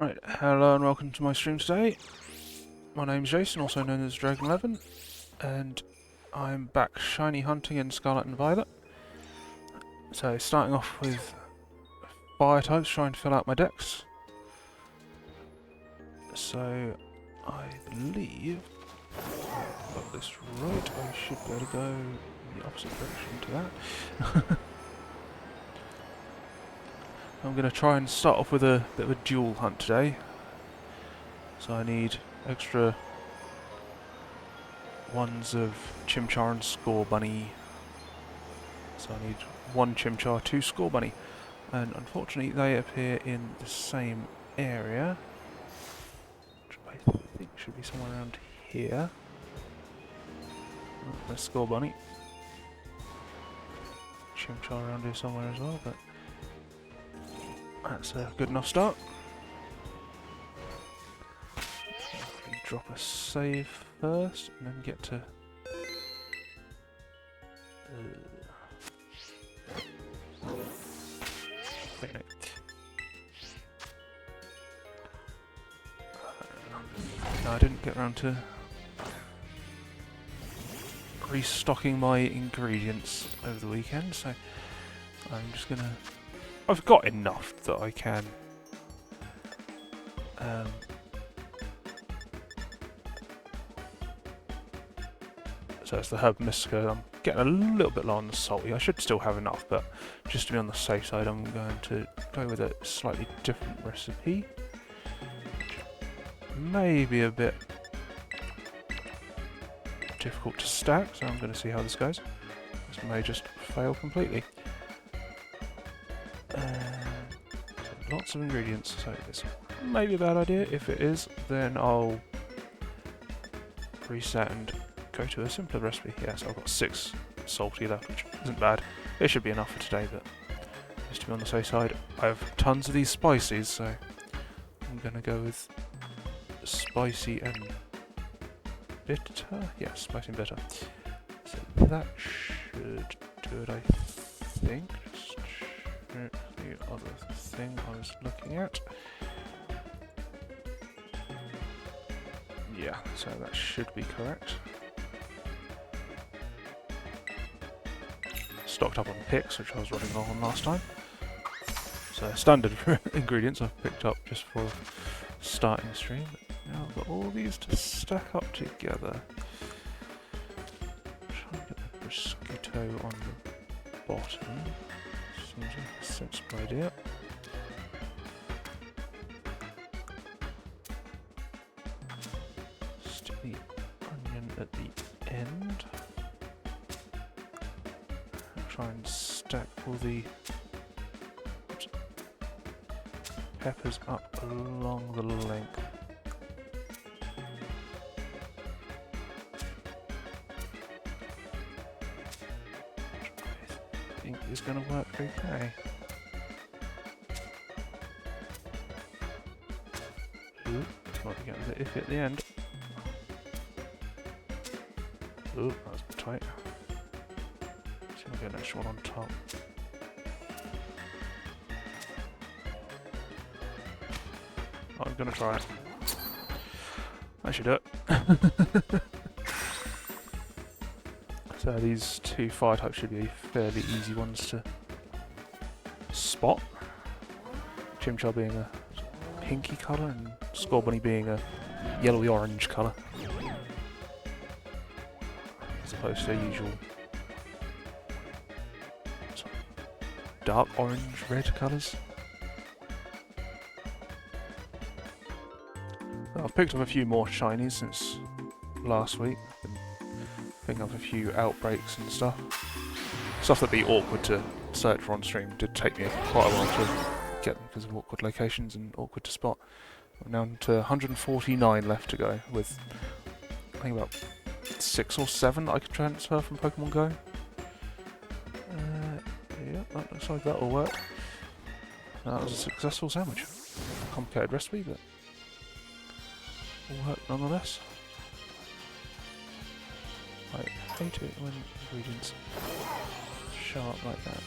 Right, hello and welcome to my stream today. My name's Jason, also known as Dragon11, and I'm back shiny hunting in Scarlet and Violet. So, starting off with fire types, trying to fill out my decks. So, I believe, if I've got this right, I should be able to go in the opposite direction to that. I'm going to try and start off with a bit of a dual hunt today. So I need extra ones of Chimchar and Score Bunny. So I need one Chimchar, two Score Bunny. And unfortunately they appear in the same area, which I think should be somewhere around here. Oh, there's Score Bunny. Chimchar around here somewhere as well, but that's a good enough start. Drop a save first, and then get to... wait, no. No, I didn't get around to restocking my ingredients over the weekend, so I'm just gonna... I've got enough that I can... So it's the herb mystica. I'm getting a little bit low on the salty. I should still have enough, but just to be on the safe side, I'm going to go with a slightly different recipe. Maybe a bit difficult to stack, so I'm going to see how this goes. This may just fail completely. So lots of ingredients, so this may be a bad idea. If it is, then I'll reset and go to a simpler recipe. Yes, I've got 6 salty left, which isn't bad. It should be enough for today, but just to be on the safe side, I have tons of these spices, so I'm going to go with spicy and bitter. Yeah, spicy and bitter. So that should do it, I think. Just check the other thing I was looking at. Yeah, so that should be correct. Stocked up on picks, which I was running low on last time. So standard ingredients I've picked up just for starting the stream. Now I've got all these to stack up together. Try and get the mosquito on the bottom. Seems like a sensible idea. Stick the onion at the end. Try and stack all the peppers up along the length. Which I think is going to work okay. Ooh, might be getting a bit iffy at the end. Ooh, that was tight. Get an extra one on top. Oh, I'm gonna try it. I should do it. So these 2 fire types should be fairly easy ones to spot. Chimchar being a pinky colour and Score Bunny being a yellowy orange colour, as opposed to usual dark orange red colours. Well, I've picked up a few more shinies since last week. Been picking up a few outbreaks and stuff. Stuff that'd be awkward to search for on stream. Did take me quite a while to get them because of awkward locations and awkward to spot. I'm down to 149 left to go, with I think about 6 or 7 that I could transfer from Pokemon Go. Yep, that looks like that'll work. That was a successful sandwich. Complicated recipe, but will work nonetheless. I hate it when ingredients show up like that.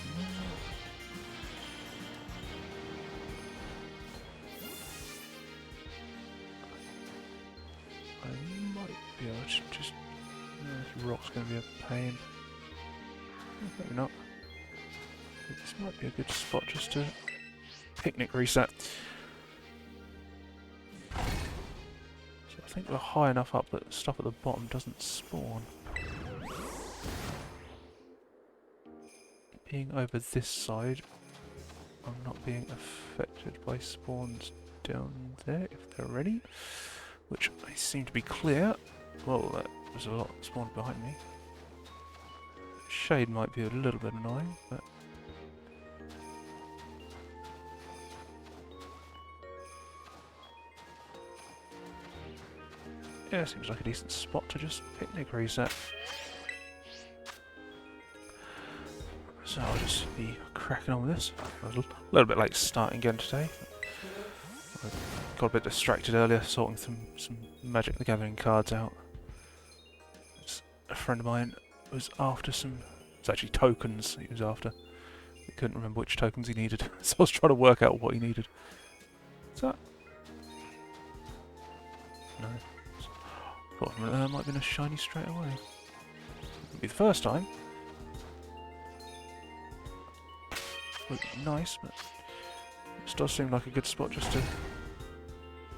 I might be able to just... this rock's going to be a pain. Maybe not. This might be a good spot just to picnic reset. So I think we're high enough up that stuff at the bottom doesn't spawn. Being over this side, I'm not being affected by spawns down there, if they're ready. Which they seem to be clear. Well, there's a lot spawned behind me. Shade might be a little bit annoying, but... yeah, seems like a decent spot to just picnic reset. So I'll just be cracking on with this. I was a little bit late starting again today. I got a bit distracted earlier sorting some Magic the Gathering cards out. A friend of mine was after some... it's actually tokens he was after. He couldn't remember which tokens he needed, so I was trying to work out what he needed. Is that... no. Thought for a minute there might have been a shiny straight away. Wouldn't be the first time. Would be nice, but this does seem like a good spot just to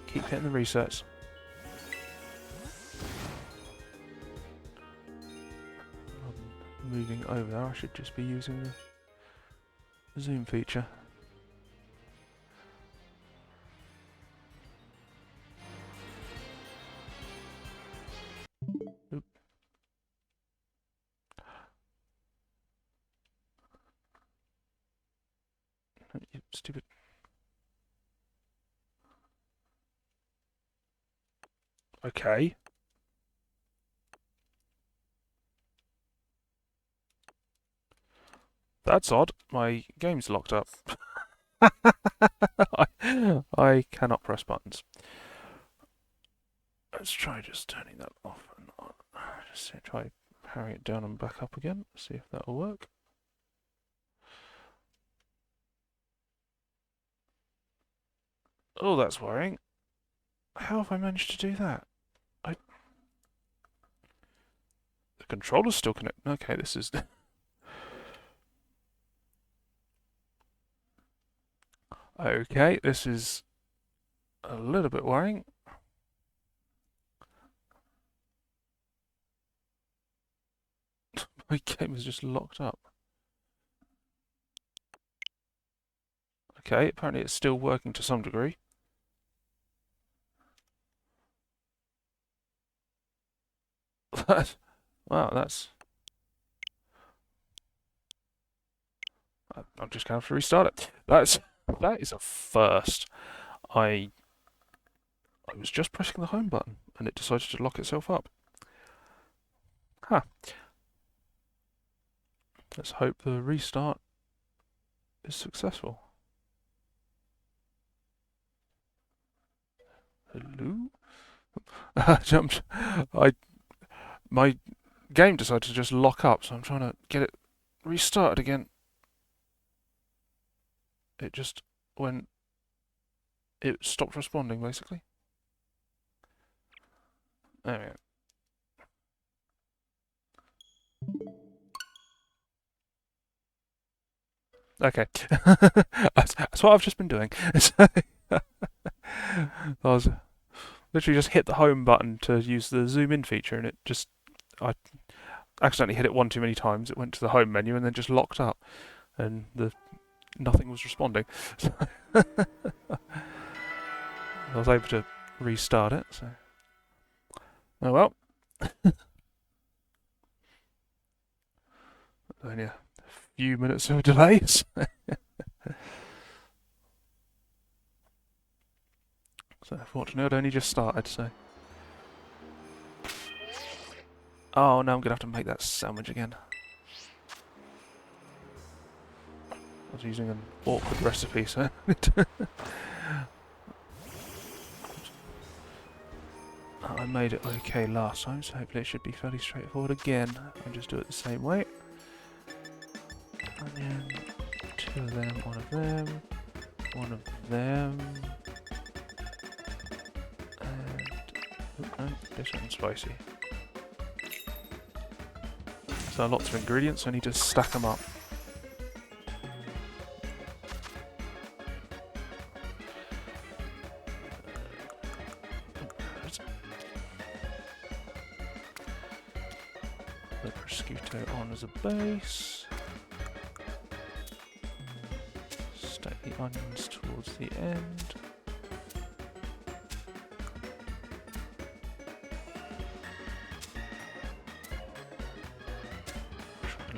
keep hitting the resets. Moving over there, I should just be using the zoom feature. Oop. You stupid. Okay. That's odd. My game's locked up. I cannot press buttons. Let's try just turning that off and on. Just try powering it down and back up again. See if that'll work. Oh, that's worrying. How have I managed to do that? The controller's still connected. Okay, this is... okay, this is a little bit worrying. My game is just locked up. Okay, apparently it's still working to some degree. Wow, that's... I'm just going to have to restart it. That is a first. I was just pressing the home button and it decided to lock itself up. Huh. Let's hope the restart is successful. Hello? Jumped. My game decided to just lock up, so I'm trying to get it restarted again. It just went... it stopped responding, basically. There we go. Okay. That's what I've just been doing. I was literally just hit the home button to use the zoom in feature and it just... I accidentally hit it one too many times. It went to the home menu and then just locked up. And nothing was responding. I was able to restart it, so... oh well. Only a few minutes of delays. So fortunately I'd only just started, so... oh, now I'm gonna have to make that sandwich again. I was using an awkward recipe, so... I made it okay last time, so hopefully it should be fairly straightforward again. I'll just do it the same way. Onion, two of them, one of them, one of them, and No, this one's spicy. So lots of ingredients, I need to stack them up. The prosciutto on as a base. Stack the onions towards the end.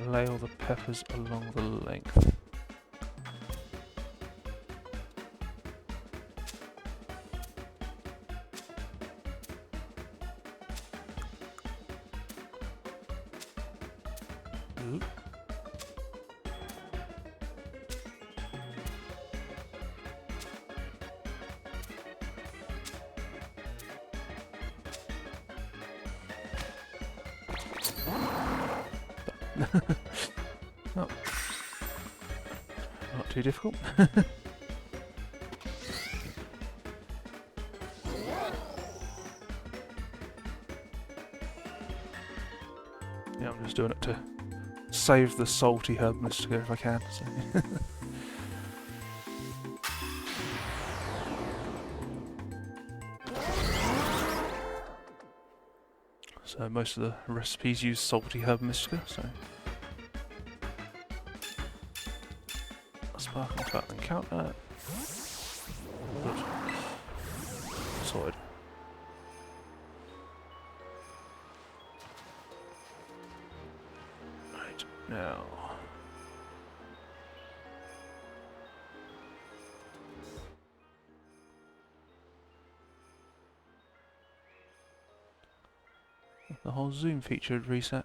Lay all the peppers along the length. Ooh. Oh. Not too difficult. Yeah, I'm just doing it to save the salty herb mixture if I can. So. So most of the recipes use salty herb mixture, so sparkling cut and counter. Good. Sorted. Right, now the whole zoom feature had reset.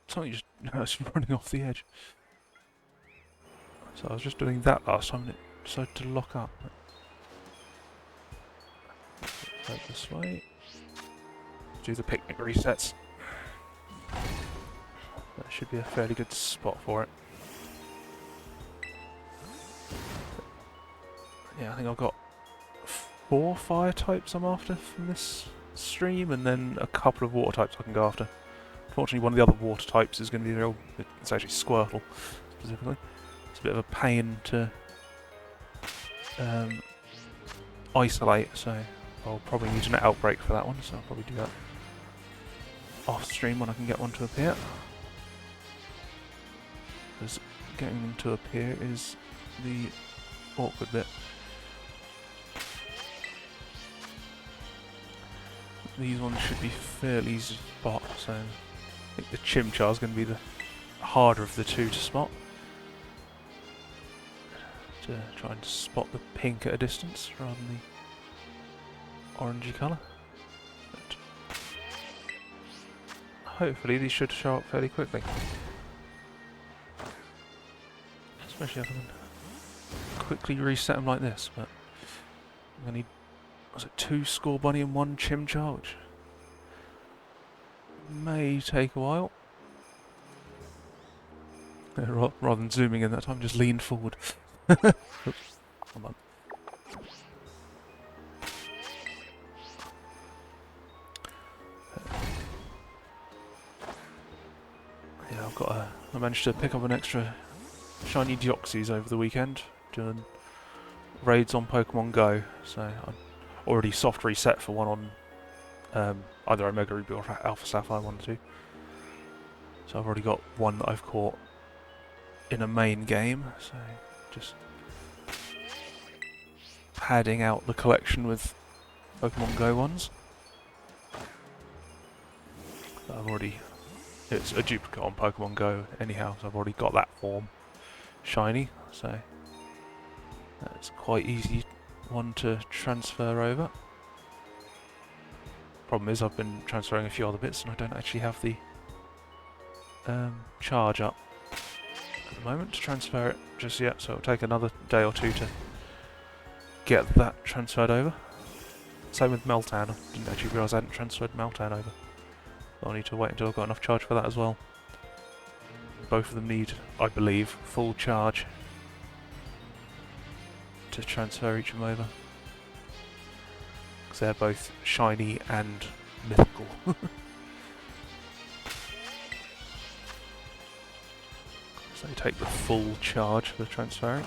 Something just it's running off the edge. So I was just doing that last time and it decided to lock up. Go this way. Do the picnic resets. That should be a fairly good spot for it. Yeah, I think I've got 4 fire types I'm after from this stream, and then a couple of water types I can go after. Unfortunately, one of the other water types is going to be real. It's actually Squirtle, specifically. It's a bit of a pain to isolate, so I'll probably need an outbreak for that one, so I'll probably do that off stream when I can get one to appear. Because getting them to appear is the awkward bit. These ones should be fairly easy to spot, so I think the Chimchar is going to be the harder of the two to spot. To try and spot the pink at a distance rather than the orangey colour. But hopefully these should show up fairly quickly. Especially if I can quickly reset them like this, but I'm going to need, was it 2 Score Bunny and 1 Chimchar, which may take a while. Rather than zooming in that time, just leaned forward. Oops, come on. Yeah, I managed to pick up an extra shiny Deoxys over the weekend, doing raids on Pokemon Go, so I'm already soft reset for one on either Omega Ruby or Alpha Sapphire 1 or 2. So I've already got one that I've caught in a main game, so just padding out the collection with Pokemon Go ones. It's a duplicate on Pokemon Go anyhow, so I've already got that form shiny, so that's quite easy one to transfer over. Problem is I've been transferring a few other bits and I don't actually have the charge up at the moment to transfer it just yet, so it'll take another day or two to get that transferred over. Same with Meltan, I didn't actually realise I hadn't transferred Meltan over. I'll need to wait until I've got enough charge for that as well. Both of them need, I believe, full charge to transfer each of them over. because they're both shiny and mythical. So you take the full charge for transferring.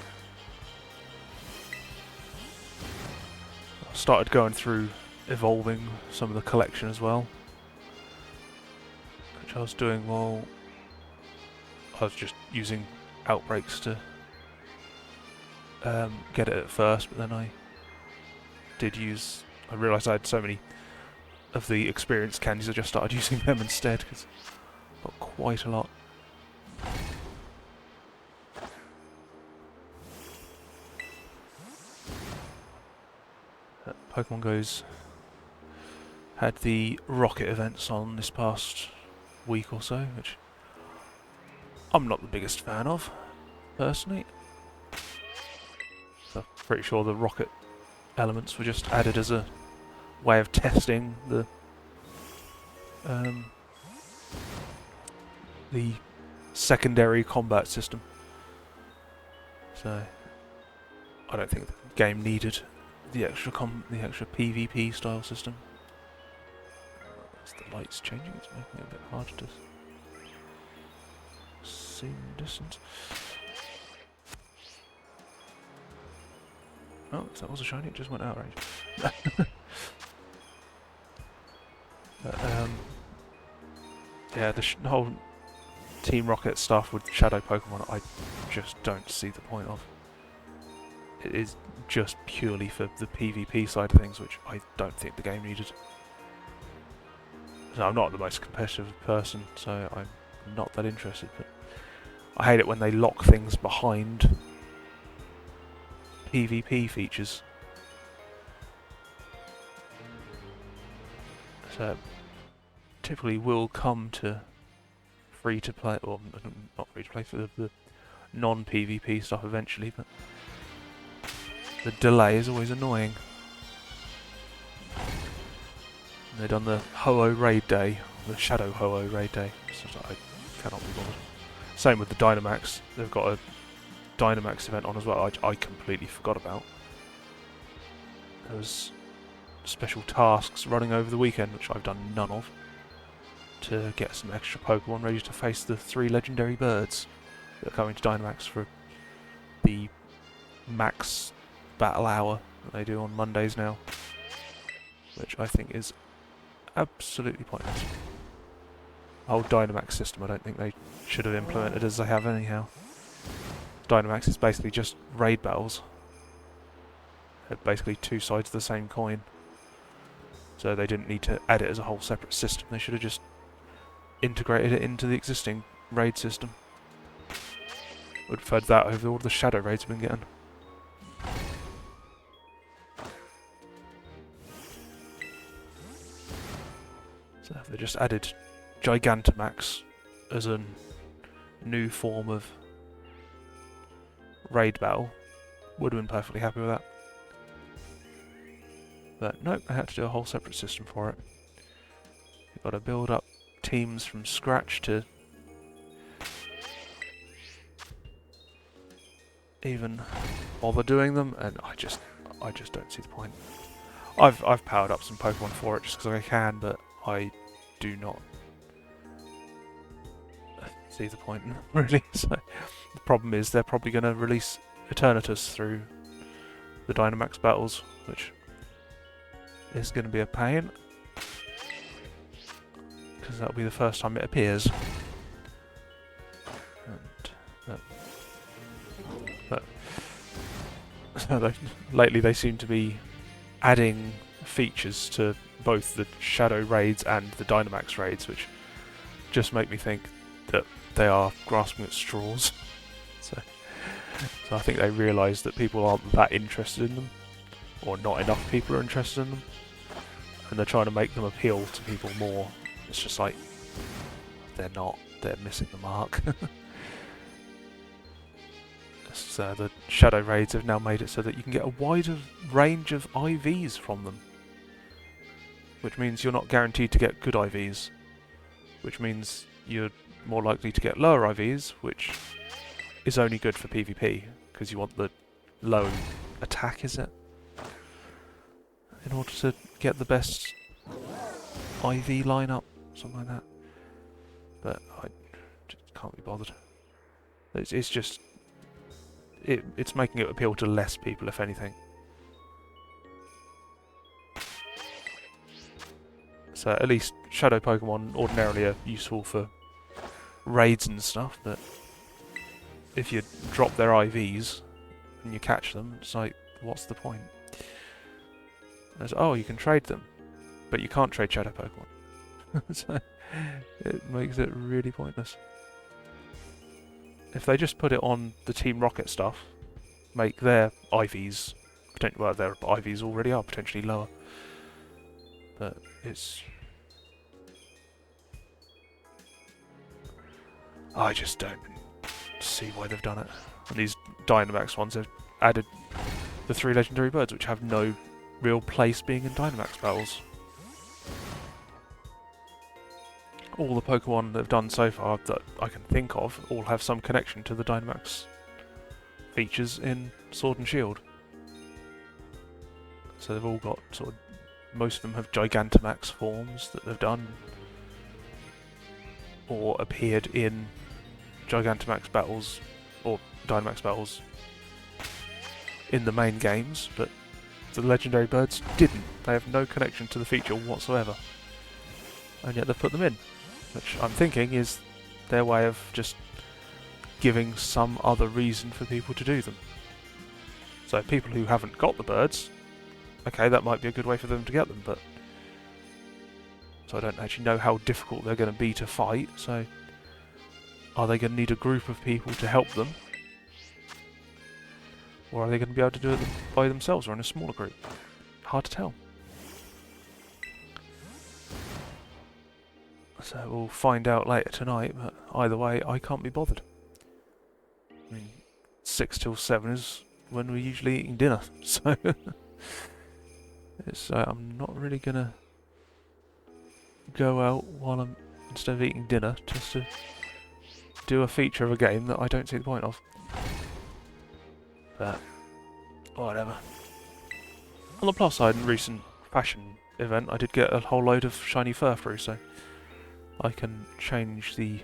I started going through evolving some of the collection as well, which I was doing while I was just using outbreaks to get it at first, but then I realised I had so many of the experience candies, I just started using them instead because I've got quite a lot. Pokemon Go's had the rocket events on this past week or so, which I'm not the biggest fan of, personally. So I'm pretty sure the rocket elements were just added as a way of testing the secondary combat system. So I don't think the game needed the extra PvP style system. As the light's changing, it's making it a bit hard to see in the distance. Oh, if that was a shiny, it just went out range. But, yeah, the whole Team Rocket stuff with Shadow Pokemon, I just don't see the point of. It is just purely for the PvP side of things, which I don't think the game needed. So I'm not the most competitive person, so I'm not that interested, but I hate it when they lock things behind PvP features. So typically will come to free-to-play, or not free-to-play, for the non-PvP stuff eventually, but the delay is always annoying. They've done the Ho-Oh raid day, the Shadow Ho-Oh raid day, so I cannot be bothered. Same with the Dynamax, they've got a Dynamax event on as well, I completely forgot about. There was special tasks running over the weekend, which I've done none of, to get some extra Pokemon ready to face the 3 legendary birds that are coming to Dynamax for the max battle hour that they do on Mondays now, which I think is absolutely pointless. The whole Dynamax system I don't think they should have implemented as they have anyhow. Dynamax is basically just raid battles. They're basically 2 sides of the same coin. So they didn't need to add it as a whole separate system. They should have just integrated it into the existing raid system. Would have preferred that over all the shadow raids we've been getting. So if they just added Gigantamax as a new form of raid battle, would have been perfectly happy with that. But nope, I had to do a whole separate system for it. You've got to build up teams from scratch to even bother doing them, and I just don't see the point. I've powered up some Pokemon for it just because I can, but I do not see the point in them, really. So the problem is they're probably going to release Eternatus through the Dynamax battles, which is going to be a pain, because that'll be the first time it appears. But so lately they seem to be adding features to both the Shadow raids and the Dynamax raids, which just make me think that they are grasping at straws. So I think they realise that people aren't that interested in them, or not enough people are interested in them, and they're trying to make them appeal to people more. It's just like, they're not, they're missing the mark. So the Shadow raids have now made it so that you can get a wider range of IVs from them, which means you're not guaranteed to get good IVs, which means you're more likely to get lower IVs, which is only good for PvP, because you want the low attack, is it? in order to get the best IV lineup, something like that. But I just can't be bothered. It's just it's making it appeal to less people, if anything. So at least Shadow Pokemon ordinarily are useful for raids and stuff, but if you drop their IVs and you catch them, it's like, what's the point? Oh, you can trade them, but you can't trade Shadow Pokemon. So it makes it really pointless. If they just put it on the Team Rocket stuff, make their IVs, well, their IVs already are potentially lower, but it's... I just don't see why they've done it. And these Dynamax ones have added the 3 legendary birds, which have no real place being in Dynamax battles. All the Pokemon they've done so far that I can think of all have some connection to the Dynamax features in Sword and Shield. So they've all got sort of... most of them have Gigantamax forms that they've done or appeared in Gigantamax battles or Dynamax battles in the main games, but the legendary birds didn't. They have no connection to the feature whatsoever, and yet they've put them in, which I'm thinking is their way of just giving some other reason for people to do them. So people who haven't got the birds, okay, that might be a good way for them to get them, but so I don't actually know how difficult they're going to be to fight, so are they going to need a group of people to help them? Or are they going to be able to do it by themselves or in a smaller group? Hard to tell. So we'll find out later tonight, but either way, I can't be bothered. I mean, 6 till 7 is when we're usually eating dinner, so it's, I'm not really going to go out while I'm, instead of eating dinner, just to do a feature of a game that I don't see the point of. But whatever. On the plus side, in recent fashion event, I did get a whole load of shiny fur through, so I can change the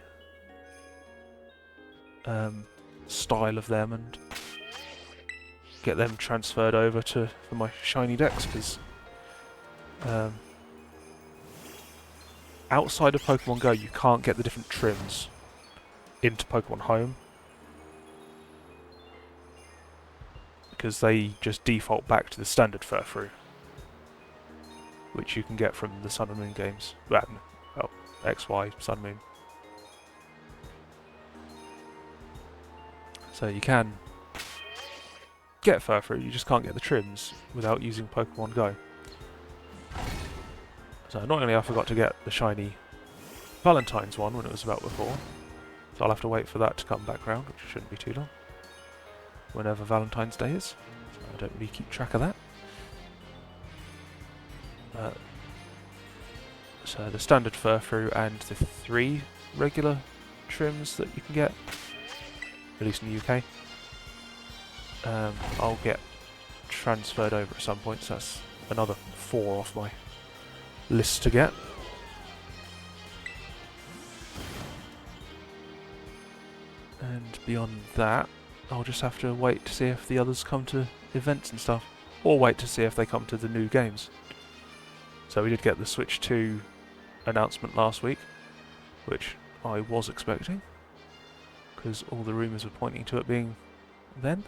style of them and get them transferred over to for my shiny decks, because outside of Pokemon Go you can't get the different trims into Pokemon Home, because they just default back to the standard Furfrou, which you can get from the Sun and Moon games. Well, XY, Sun and Moon. So you can get Furfrou, you just can't get the trims without using Pokemon Go. So annoyingly I forgot to get the shiny Valentine's one when it was about before, so I'll have to wait for that to come back round, which shouldn't be too long. Whenever Valentine's Day is, so I don't really keep track of that. So the standard Furfrou and the 3 regular trims that you can get, at least in the UK, I'll get transferred over at some point, so that's another 4 off my list to get. And beyond that, I'll just have to wait to see if the others come to events and stuff, or wait to see if they come to the new games. So we did get the Switch 2 announcement last week, which I was expecting, because all the rumours were pointing to it being then.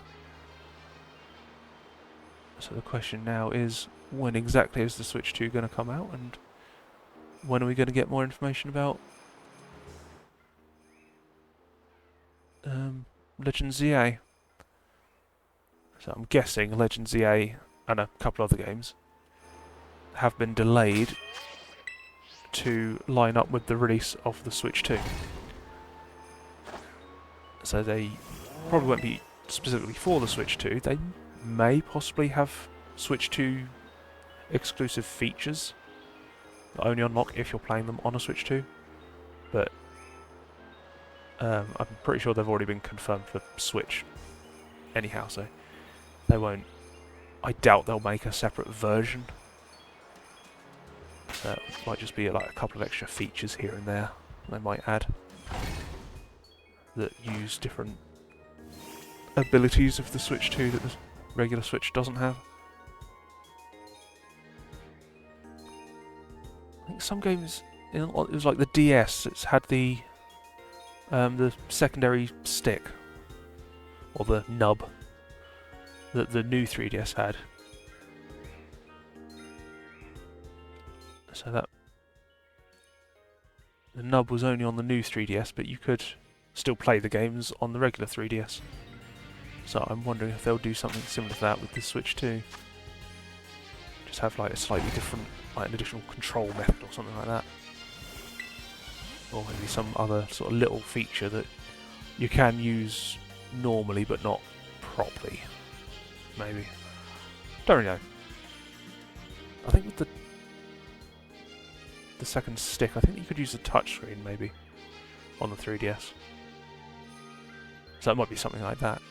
So the question now is, when exactly is the Switch 2 going to come out, and when are we going to get more information about Legends ZA? So I'm guessing Legends ZA and a couple other games have been delayed to line up with the release of the Switch 2. So they probably won't be specifically for the Switch 2. They may possibly have Switch 2 exclusive features that only unlock if you're playing them on a Switch 2. But I'm pretty sure they've already been confirmed for Switch anyhow, so they won't... I doubt they'll make a separate version So it might just be like a couple of extra features here and there they might add that use different abilities of the Switch 2 that the regular Switch doesn't have. I think some games, it was like the DS, it's had the secondary stick, or the nub, that the new 3DS had. So that the nub was only on the new 3DS, but you could still play the games on the regular 3DS. So I'm wondering if they'll do something similar to that with the Switch 2. Just have like a slightly different, like an additional control method or something like that. Or maybe some other sort of little feature that you can use normally but not properly. Maybe. Don't really know. I think with the second stick, I think you could use the touchscreen maybe on the 3DS. So it might be something like that.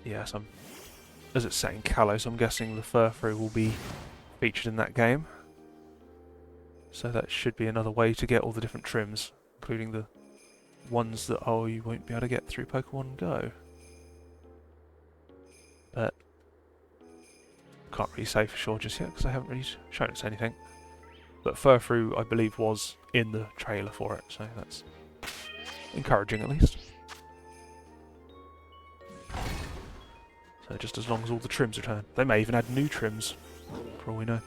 Yes, as it's set in Kalos, I'm guessing the Furfrou will be featured in that game. So that should be another way to get all the different trims, including the ones that you won't be able to get through Pokemon Go. But can't really say for sure just yet because I haven't really shown us anything. But Furfrou, I believe, was in the trailer for it, so that's encouraging at least. So just as long as all the trims return. They may even add new trims, for all we know.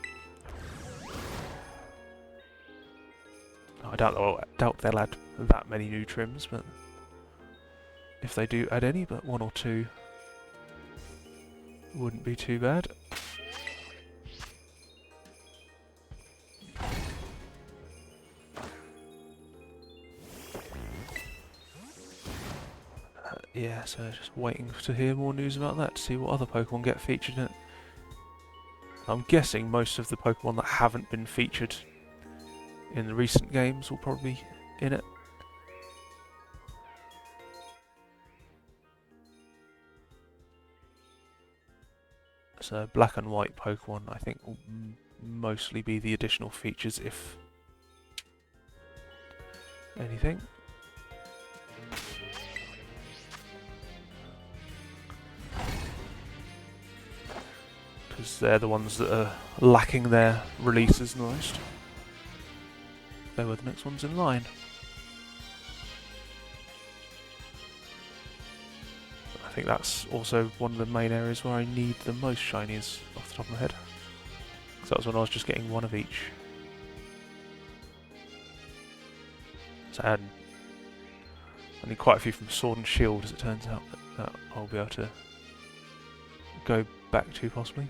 I doubt they'll add that many new trims, but if they do add any, but one or two, wouldn't be too bad. Yeah, so just waiting to hear more news about that, to see what other Pokemon get featured in it. I'm guessing most of the Pokemon that haven't been featured in the recent games will probably be in it. So black and white Pokemon, I think, will mostly be the additional features, if anything. Because they're the ones that are lacking their releases the most. They were the next ones in line. I think that's also one of the main areas where I need the most shinies off the top of my head. Because that was when I was just getting one of each. So I need quite a few from Sword and Shield, as it turns out, that I'll be able to go back to possibly.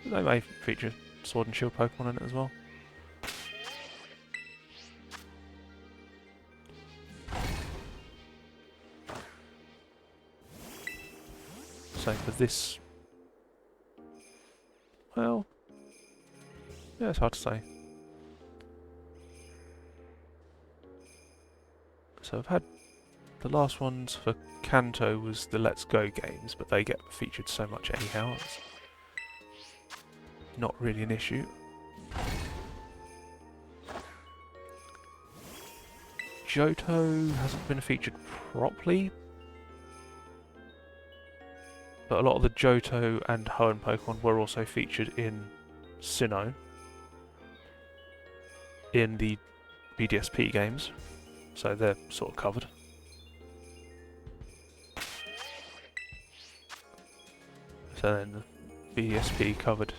They may feature Sword and Shield Pokemon in it as well. So for this, well, yeah, it's hard to say. So I've had the last ones for Kanto was the Let's Go games, but they get featured so much anyhow. It's not really an issue. Johto hasn't been featured properly, but a lot of the Johto and Hoenn Pokemon were also featured in Sinnoh in the BDSP games, so they're sort of covered. So then the BDSP covered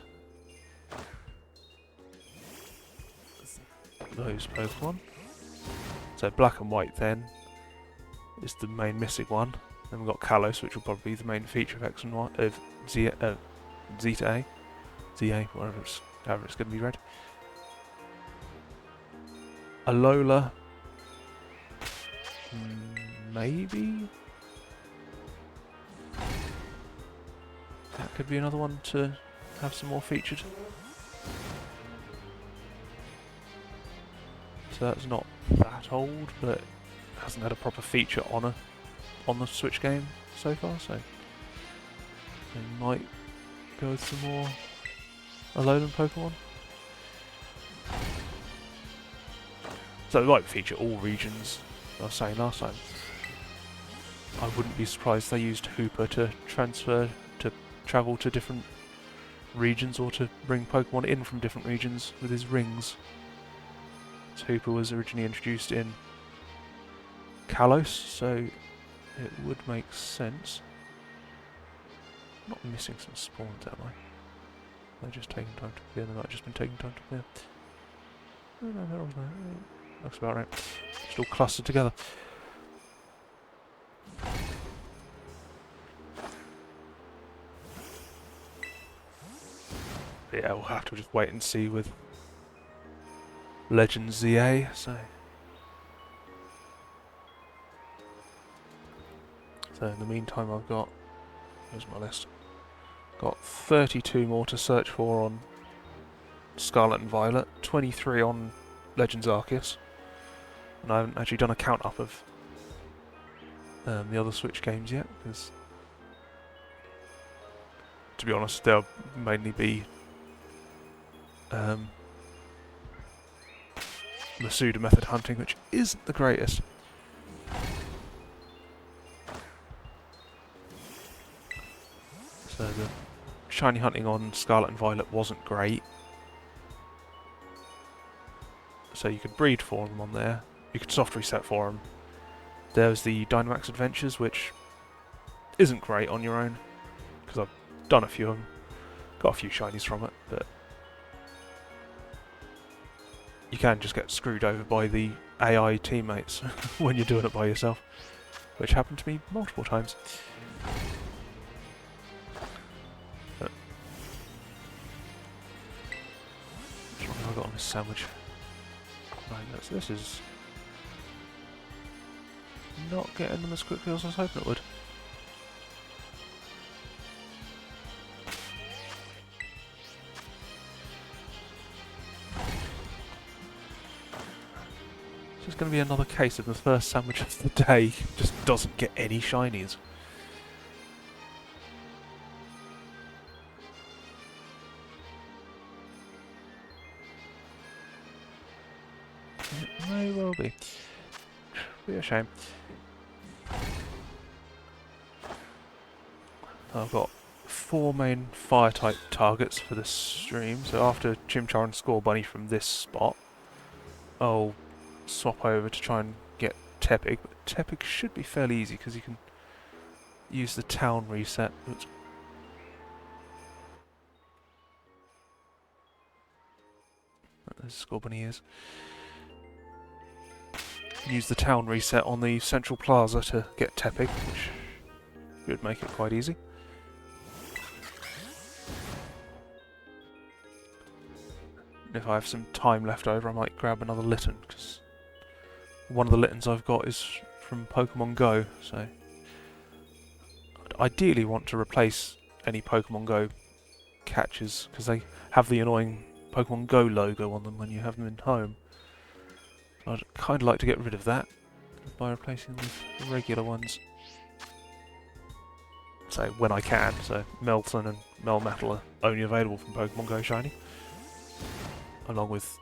those Pokemon. So black and white then is the main missing one. Then we've got Kalos, which will probably be the main feature of X and Y, of Zeta A, ZA, however it's going to be read. Alola, maybe? That could be another one to have some more featured. So that's not that old, but hasn't had a proper feature on the Switch game, so far, so I might go with some more Alolan Pokemon. So it might feature all regions. I was saying last time, I wouldn't be surprised if they used Hooper to travel to different regions or to bring Pokemon in from different regions with his rings. So Hooper was originally introduced in Kalos, so it would make sense. I'm not missing some spawns, am I? They're just taking time to clear. They might have just been taking time to clear. No, they're all there. Looks about right. Just all clustered together. But yeah, we'll have to just wait and see with Legend ZA, so in the meantime I've got, here's my list, got 32 more to search for on Scarlet and Violet, 23 on Legends Arceus, and I haven't actually done a count up of the other Switch games yet, because to be honest they'll mainly be Masuda method hunting, which isn't the greatest. So the shiny hunting on Scarlet and Violet wasn't great. So you could breed for them on there. You could soft reset for them. There's the Dynamax Adventures, which isn't great on your own, because I've done a few of them. Got a few shinies from it, but you can just get screwed over by the AI teammates when you're doing it by yourself, which happened to me multiple times. Which one have I got on this sandwich? Right, this is not getting them as quickly as I was hoping it would. This is going to be another case of the first sandwich of the day just doesn't get any shinies. It may well be. Be a shame. I've got 4 main fire-type targets for this stream, so after Chimchar and Score Bunny from this spot, I'll swap over to try and get Tepig. But Tepig should be fairly easy because you can use the town reset. Oops. There's Score Bunny ears. Use the town reset on the central plaza to get Tepig, which should make it quite easy. If I have some time left over, I might grab another Litten, because one of the Littens I've got is from Pokemon Go, so I'd ideally want to replace any Pokemon Go catches, because they have the annoying Pokemon Go logo on them when you have them in home. I'd kind of like to get rid of that by replacing them with regular ones. So when I can, so Melton and Melmetal are only available from Pokemon Go Shiny, along with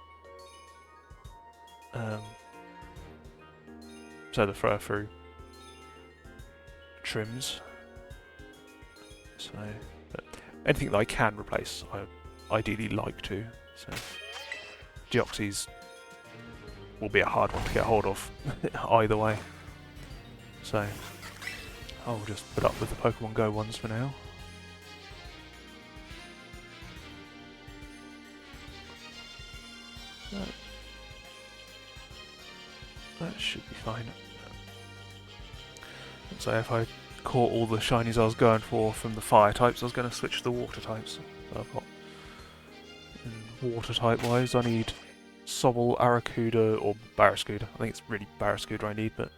so the Furfrou trims. So but anything that I can replace, I ideally like to. So Deoxys will be a hard one to get hold of either way. So I'll just put up with the Pokemon Go ones for now. That should be fine. So if I caught all the shinies I was going for from the fire types, I was going to switch to the water types. So I've got, water type wise, I need Sobble, Arrokuda, or Barraskewda. I think it's really Barraskewda I need, but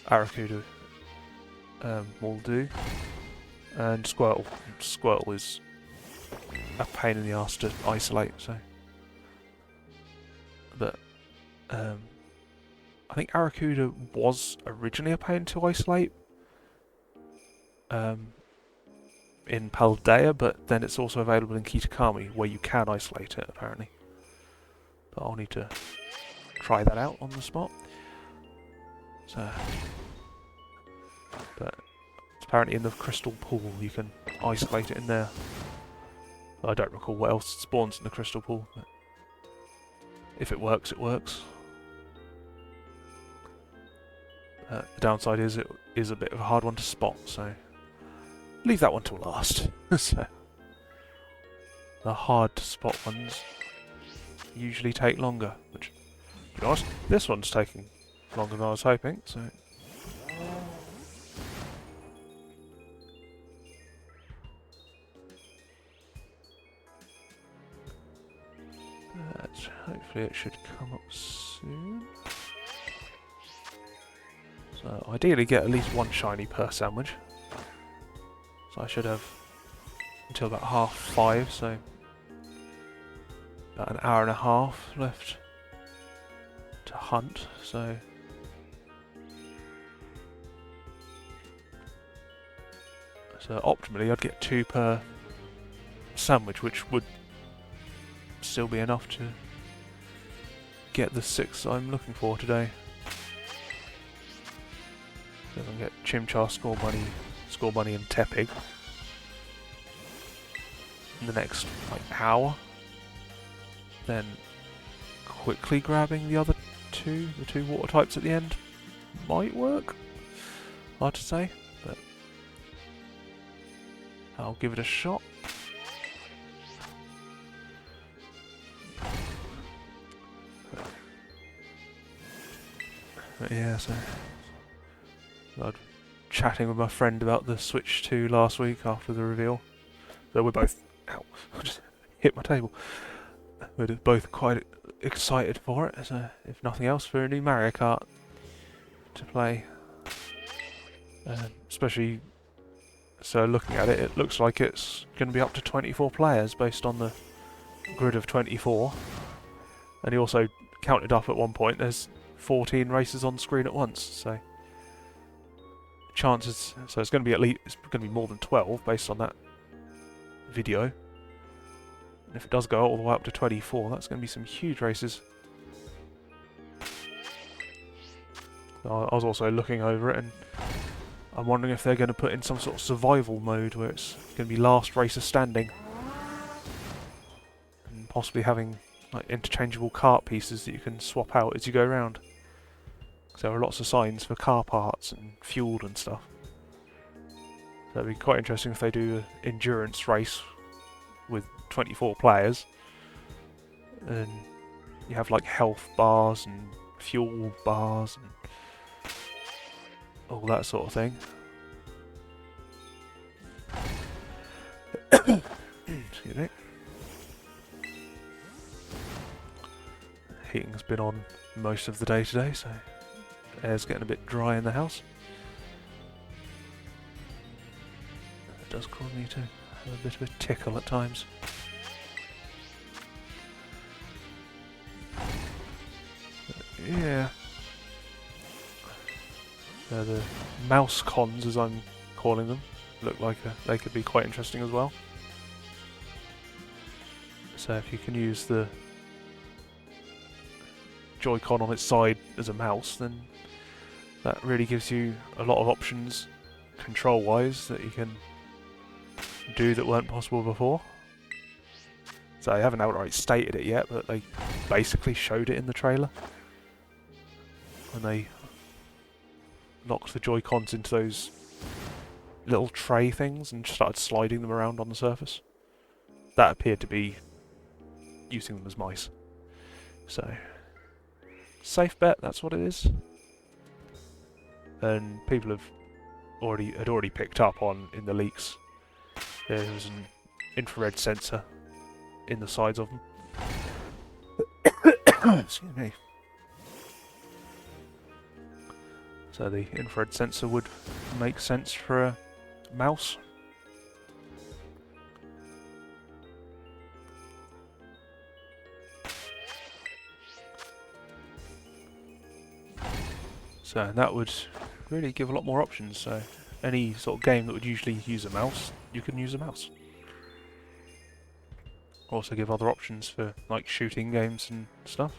Arrokuda will do. And Squirtle. Squirtle is a pain in the arse to isolate, so. But I think Arrokuda was originally a pain to isolate, in Paldea, but then it's also available in Kitakami, where you can isolate it, apparently. But I'll need to try that out on the spot. So, but apparently in the crystal pool you can isolate it in there. I don't recall what else spawns in the crystal pool, but if it works, it works. The downside is it is a bit of a hard one to spot, so leave that one till last. So, the hard to spot ones usually take longer, which, to be honest, this one's taking longer than I was hoping, so... hopefully it should come up soon. So ideally get at least one shiny per sandwich. So I should have until about 5:30, so about an hour and a half left to hunt, so... So optimally I'd get 2 per sandwich, which would still be enough to get the 6 I'm looking for today. So if I can get Chimchar, Score Bunny and Tepig in the next hour, then quickly grabbing the other 2, the 2 water types at the end, might work. Hard to say, but I'll give it a shot. But yeah, so I was chatting with my friend about the Switch 2 last week after the reveal. So we're both... Ow, I just hit my table. We're both quite excited for it, so if nothing else, for a new Mario Kart to play. Especially, so looking at it, it looks like it's going to be up to 24 players based on the grid of 24. And he also counted up at one point, there's 14 races on screen at once, so chances, so it's going to be it's going to be more than 12 based on that video. And if it does go all the way up to 24, that's going to be some huge races. So I was also looking over it, and I'm wondering if they're going to put in some sort of survival mode where it's going to be last racer standing, and possibly having interchangeable kart pieces that you can swap out as you go around. So there are lots of signs for car parts and fuel and stuff. So it'd be quite interesting if they do an endurance race with 24 players, and you have health bars and fuel bars and all that sort of thing. Excuse me. Heating's been on most of the day today, so air's getting a bit dry in the house. It does cause me to have a bit of a tickle at times. But yeah. The mouse cons, as I'm calling them, look like they could be quite interesting as well. So if you can use the Joy-Con on its side as a mouse, then that really gives you a lot of options control-wise that you can do that weren't possible before. So they haven't outright stated it yet, but they basically showed it in the trailer when they locked the Joy-Cons into those little tray things and started sliding them around on the surface. That appeared to be using them as mice. So, safe bet, that's what it is. And people had already picked up on, in the leaks, there was an infrared sensor in the sides of them. Excuse me. So the infrared sensor would make sense for a mouse. So that would really give a lot more options. So any sort of game that would usually use a mouse, you can use a mouse. Also give other options for like shooting games and stuff.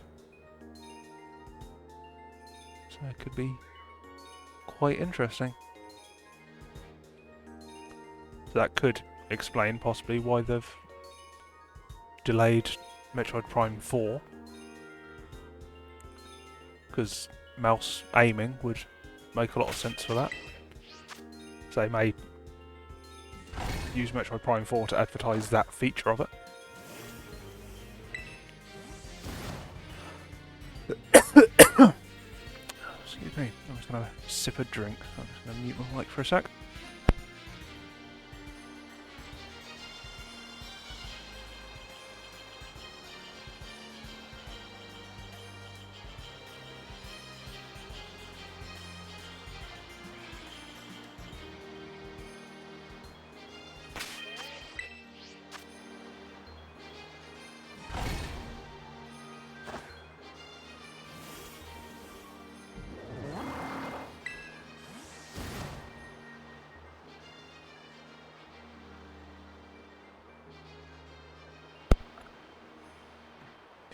So it could be quite interesting. So that could explain possibly why they've delayed Metroid Prime 4. Because mouse aiming would make a lot of sense for that. So they may use Metroid Prime 4 to advertise that feature of it. Excuse me, I'm just going to sip a drink. I'm just going to mute my mic for a sec.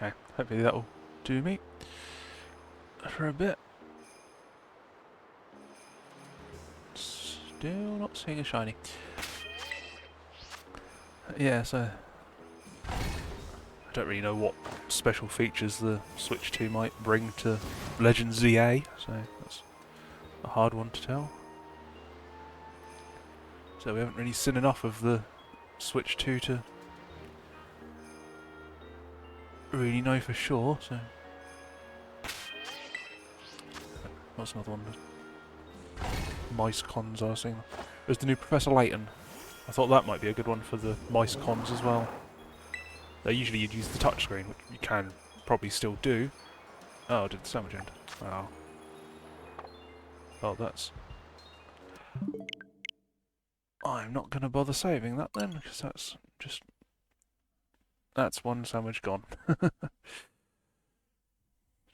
Okay, hopefully that'll do me for a bit. Still not seeing a shiny. Yeah, so I don't really know what special features the Switch 2 might bring to Legend ZA, so that's a hard one to tell. So we haven't really seen enough of the Switch 2 to really know for sure, so... What's another one? Mice cons I was seeing. There's the new Professor Layton. I thought that might be a good one for the mice cons as well. Usually you'd use the touchscreen, which you can probably still do. Oh, I did the sandwich end. Wow. Oh, that's... I'm not going to bother saving that then, because that's just... That's one sandwich gone.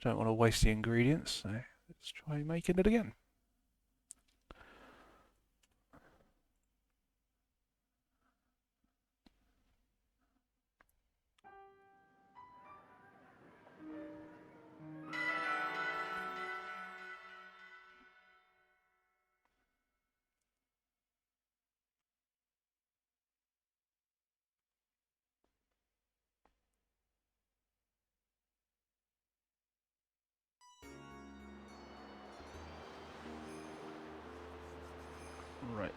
Don't want to waste the ingredients, so let's try making it again. Right.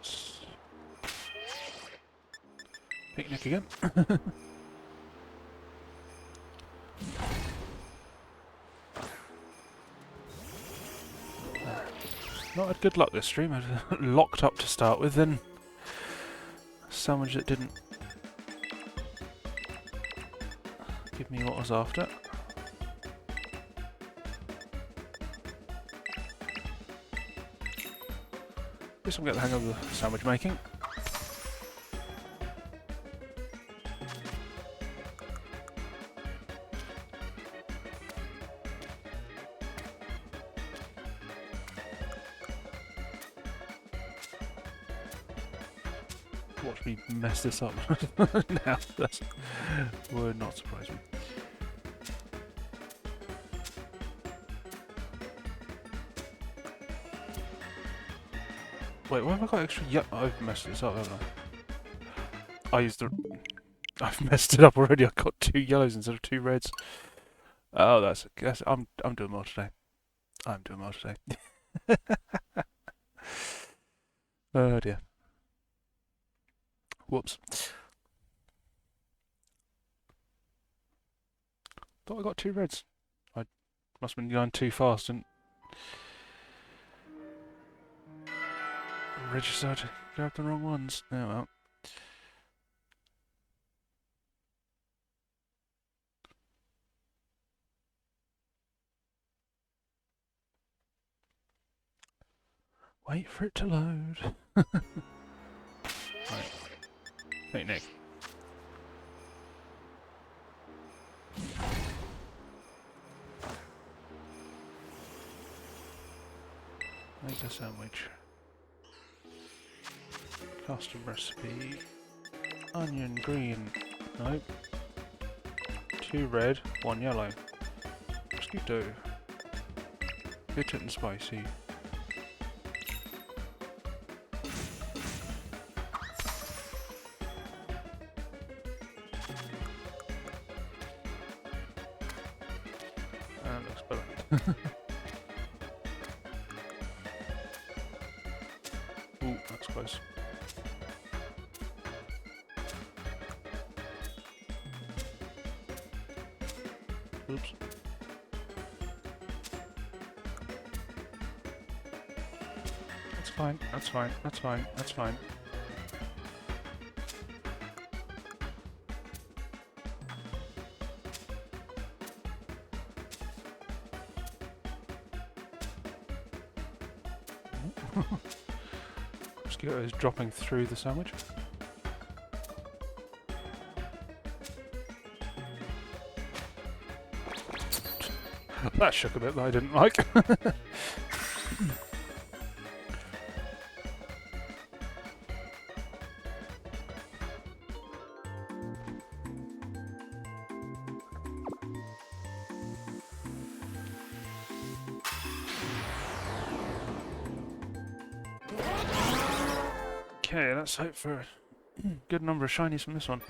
Picnic again. Not had good luck this stream. I was locked up to start with, then a sandwich that didn't give me what I was after. Guess I'll get the hang of the sandwich making. Watch me mess this up now. That would not surprise me. Wait, why have I got extra? Yep, I've messed this up, haven't I? I've messed it up already. I got 2 yellows instead of 2 reds. Oh, that's. I'm doing well today. I'm doing well today. Oh dear. Whoops. Thought I got 2 reds. I must have been going too fast and registered to grab the wrong ones. Oh well. Wait for it to load. Right. Hey, Nick. Make a sandwich. Custom recipe. Onion green. Nope. 2 red, 1 yellow. Mosquito. Bitter and spicy. That looks better. Ooh, that's close. Oops. That's fine, that's fine, that's fine, that's fine. Mosquito is dropping through the sandwich. That shook a bit that I didn't like. Okay, let's hope for a good number of shinies from this one.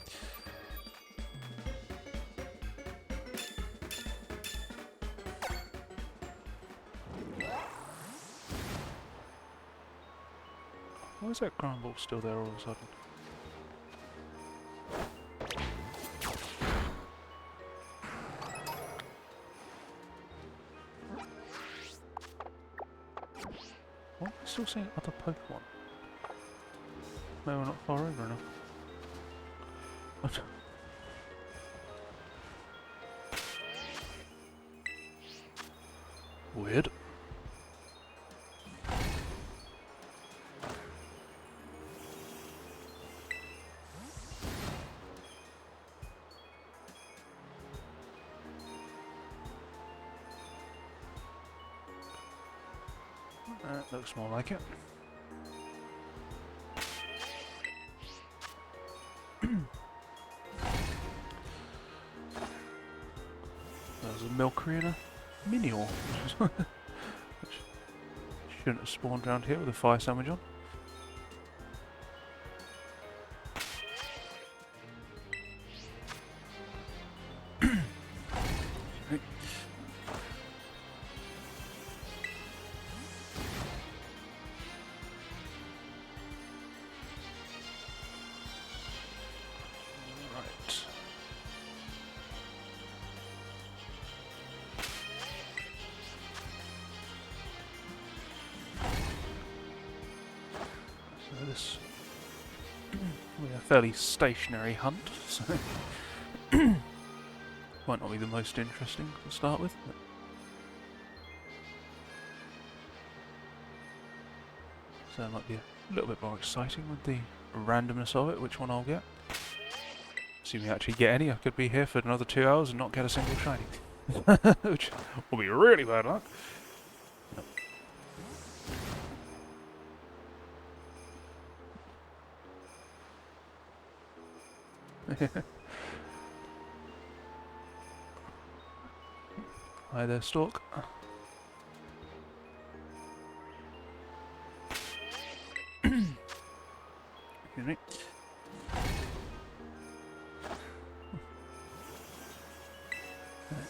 Why is that ground ball still there all of a sudden? What? I'm still seeing other Pokemon. Maybe we're not far over enough. What? Weird. That looks more like it. There's a Milky and a Minior, which shouldn't have spawned around here with a fire sandwich on. This will be a fairly stationary hunt, so might not be the most interesting to start with. But so it might be a little bit more exciting with the randomness of it, which one I'll get. Assuming I actually get any, I could be here for another 2 hours and not get a single shiny. Which will be really bad luck. Hi there, Stork. Excuse me.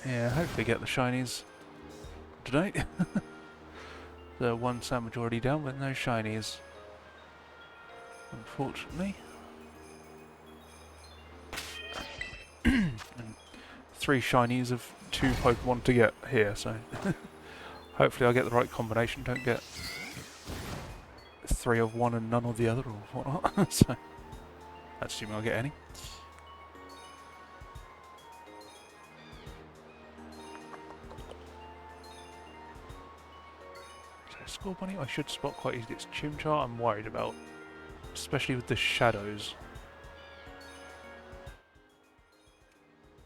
Yeah, hopefully get the shinies today. The one sandwich already done with no shinies, unfortunately. And 3 shinies of 2 Pokemon to get here, so hopefully I'll get the right combination, don't get 3 of one and none of the other or whatnot. So assuming I'll get any. So Skull Bunny I should spot quite easily. It's Chimchar I'm worried about, especially with the shadows.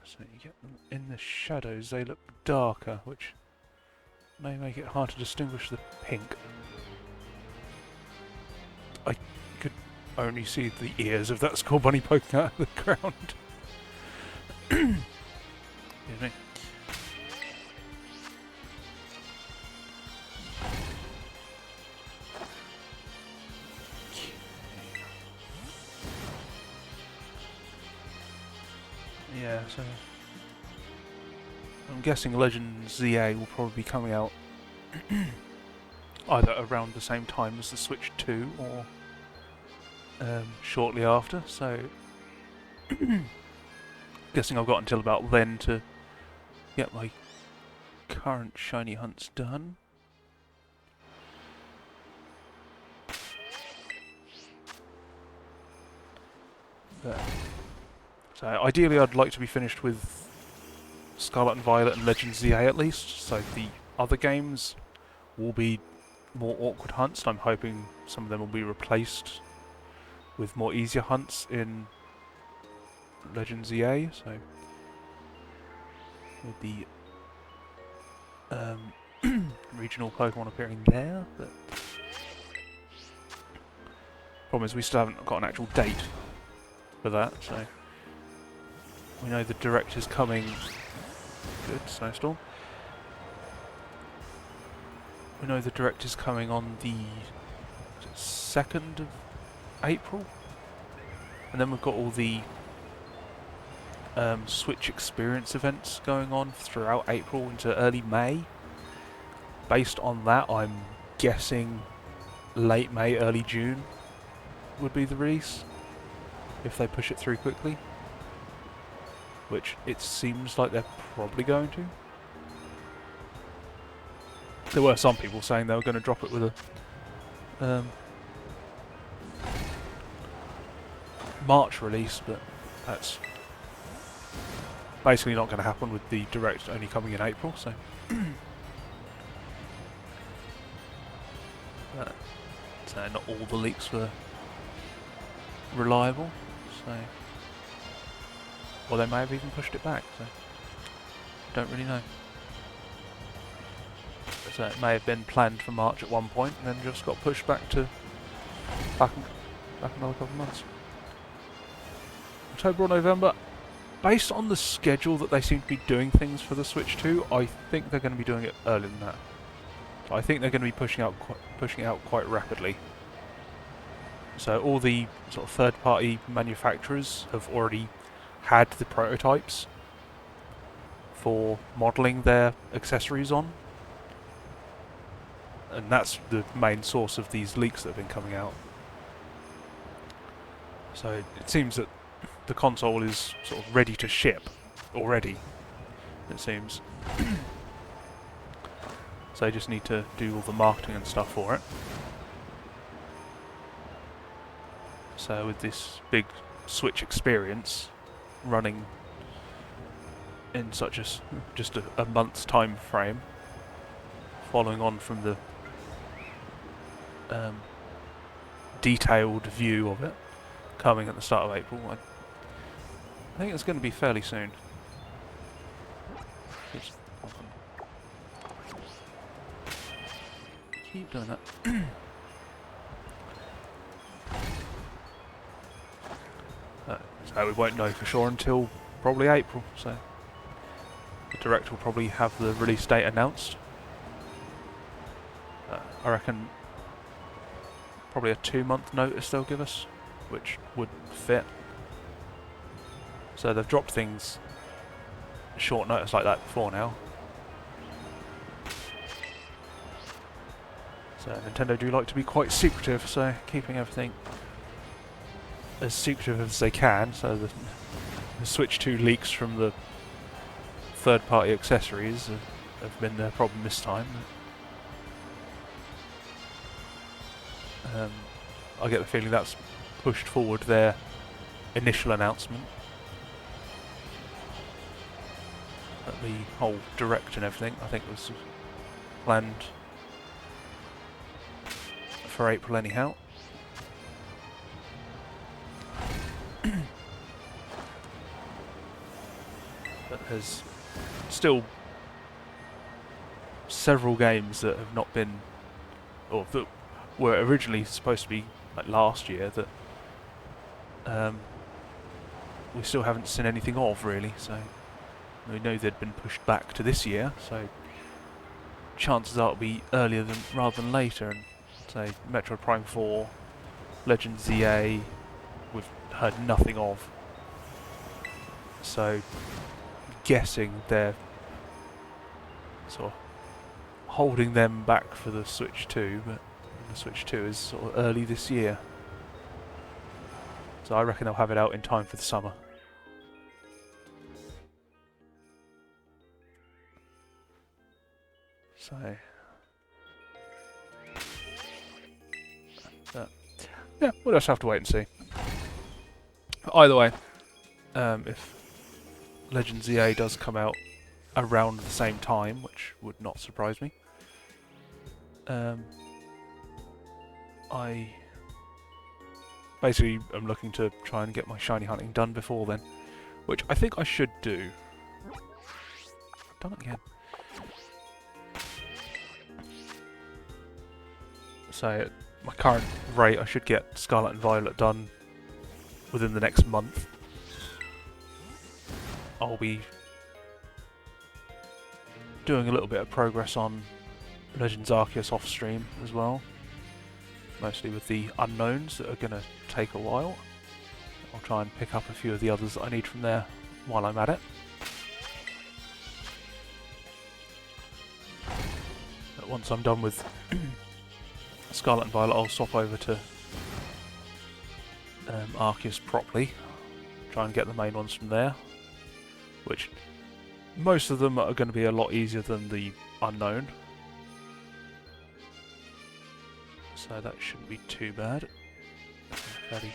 So you get them in the shadows, they look darker, which may make it hard to distinguish the pink. I could only see the ears of that skull bunny poking out of the ground. Excuse me. Yeah, so I'm guessing Legends ZA will probably be coming out either around the same time as the Switch 2 or shortly after, so guessing I've got until about then to get my current shiny hunts done. But, so ideally I'd like to be finished with Scarlet and Violet and Legends ZA at least, so the other games will be more awkward hunts, and I'm hoping some of them will be replaced with more easier hunts in Legends ZA, so with the regional Pokemon appearing there, but problem is we still haven't got an actual date for that, so we know the Direct is coming. Good, Snowstorm. We know the Direct is coming on the 2nd of April, and then we've got all the Switch Experience events going on throughout April into early May. Based on that, I'm guessing late May, early June would be the release, if they push it through quickly, which it seems like they're probably going to. There were some people saying they were going to drop it with a March release, but that's basically not going to happen with the Direct only coming in April, so so not all the leaks were reliable, so or they may have even pushed it back, so don't really know. So it may have been planned for March at one point and then just got pushed back to back another couple of months. October or November. Based on the schedule that they seem to be doing things for the Switch 2, I think they're going to be doing it earlier than that. I think they're going to be pushing it out quite rapidly. So all the sort of third-party manufacturers have already had the prototypes for modelling their accessories on, and that's the main source of these leaks that have been coming out. So it seems that the console is sort of ready to ship already, it seems. So they just need to do all the marketing and stuff for it. So with this big Switch experience running in such just a month's time frame, following on from the detailed view of it coming at the start of April, I think it's going to be fairly soon. Keep doing that. So we won't know for sure until probably April, so the Direct will probably have the release date announced. I reckon probably a 2-month notice they'll give us, which would fit. So they've dropped things short notice like that before now. So Nintendo do like to be quite secretive, so keeping everything as secretive as they can. So the Switch 2 leaks from the third-party accessories have been their problem this time. I get the feeling that's pushed forward their initial announcement. But the whole Direct and everything, I think, was planned for April anyhow. But there's still several games that have not been, or that were originally supposed to be like last year, that we still haven't seen anything of, really, so we know they'd been pushed back to this year, so chances are it'll be earlier than rather than later, and say Metroid Prime 4, Legend ZA, we've heard nothing of, so guessing they're sort of holding them back for the Switch 2, but the Switch 2 is sort of early this year. So I reckon they'll have it out in time for the summer. So... yeah, we'll just have to wait and see. Either way, if Legend ZA does come out around the same time, which would not surprise me, I basically am looking to try and get my shiny hunting done before then, which I think I should do. I've done it again. So at my current rate, I should get Scarlet and Violet done within the next month. I'll be doing a little bit of progress on Legends Arceus off stream as well, mostly with the unknowns that are going to take a while. I'll try and pick up a few of the others that I need from there while I'm at it. But once I'm done with Scarlet and Violet, I'll swap over to Arceus properly, try and get the main ones from there, which most of them are going to be a lot easier than the unknown, so that shouldn't be too bad. Fairly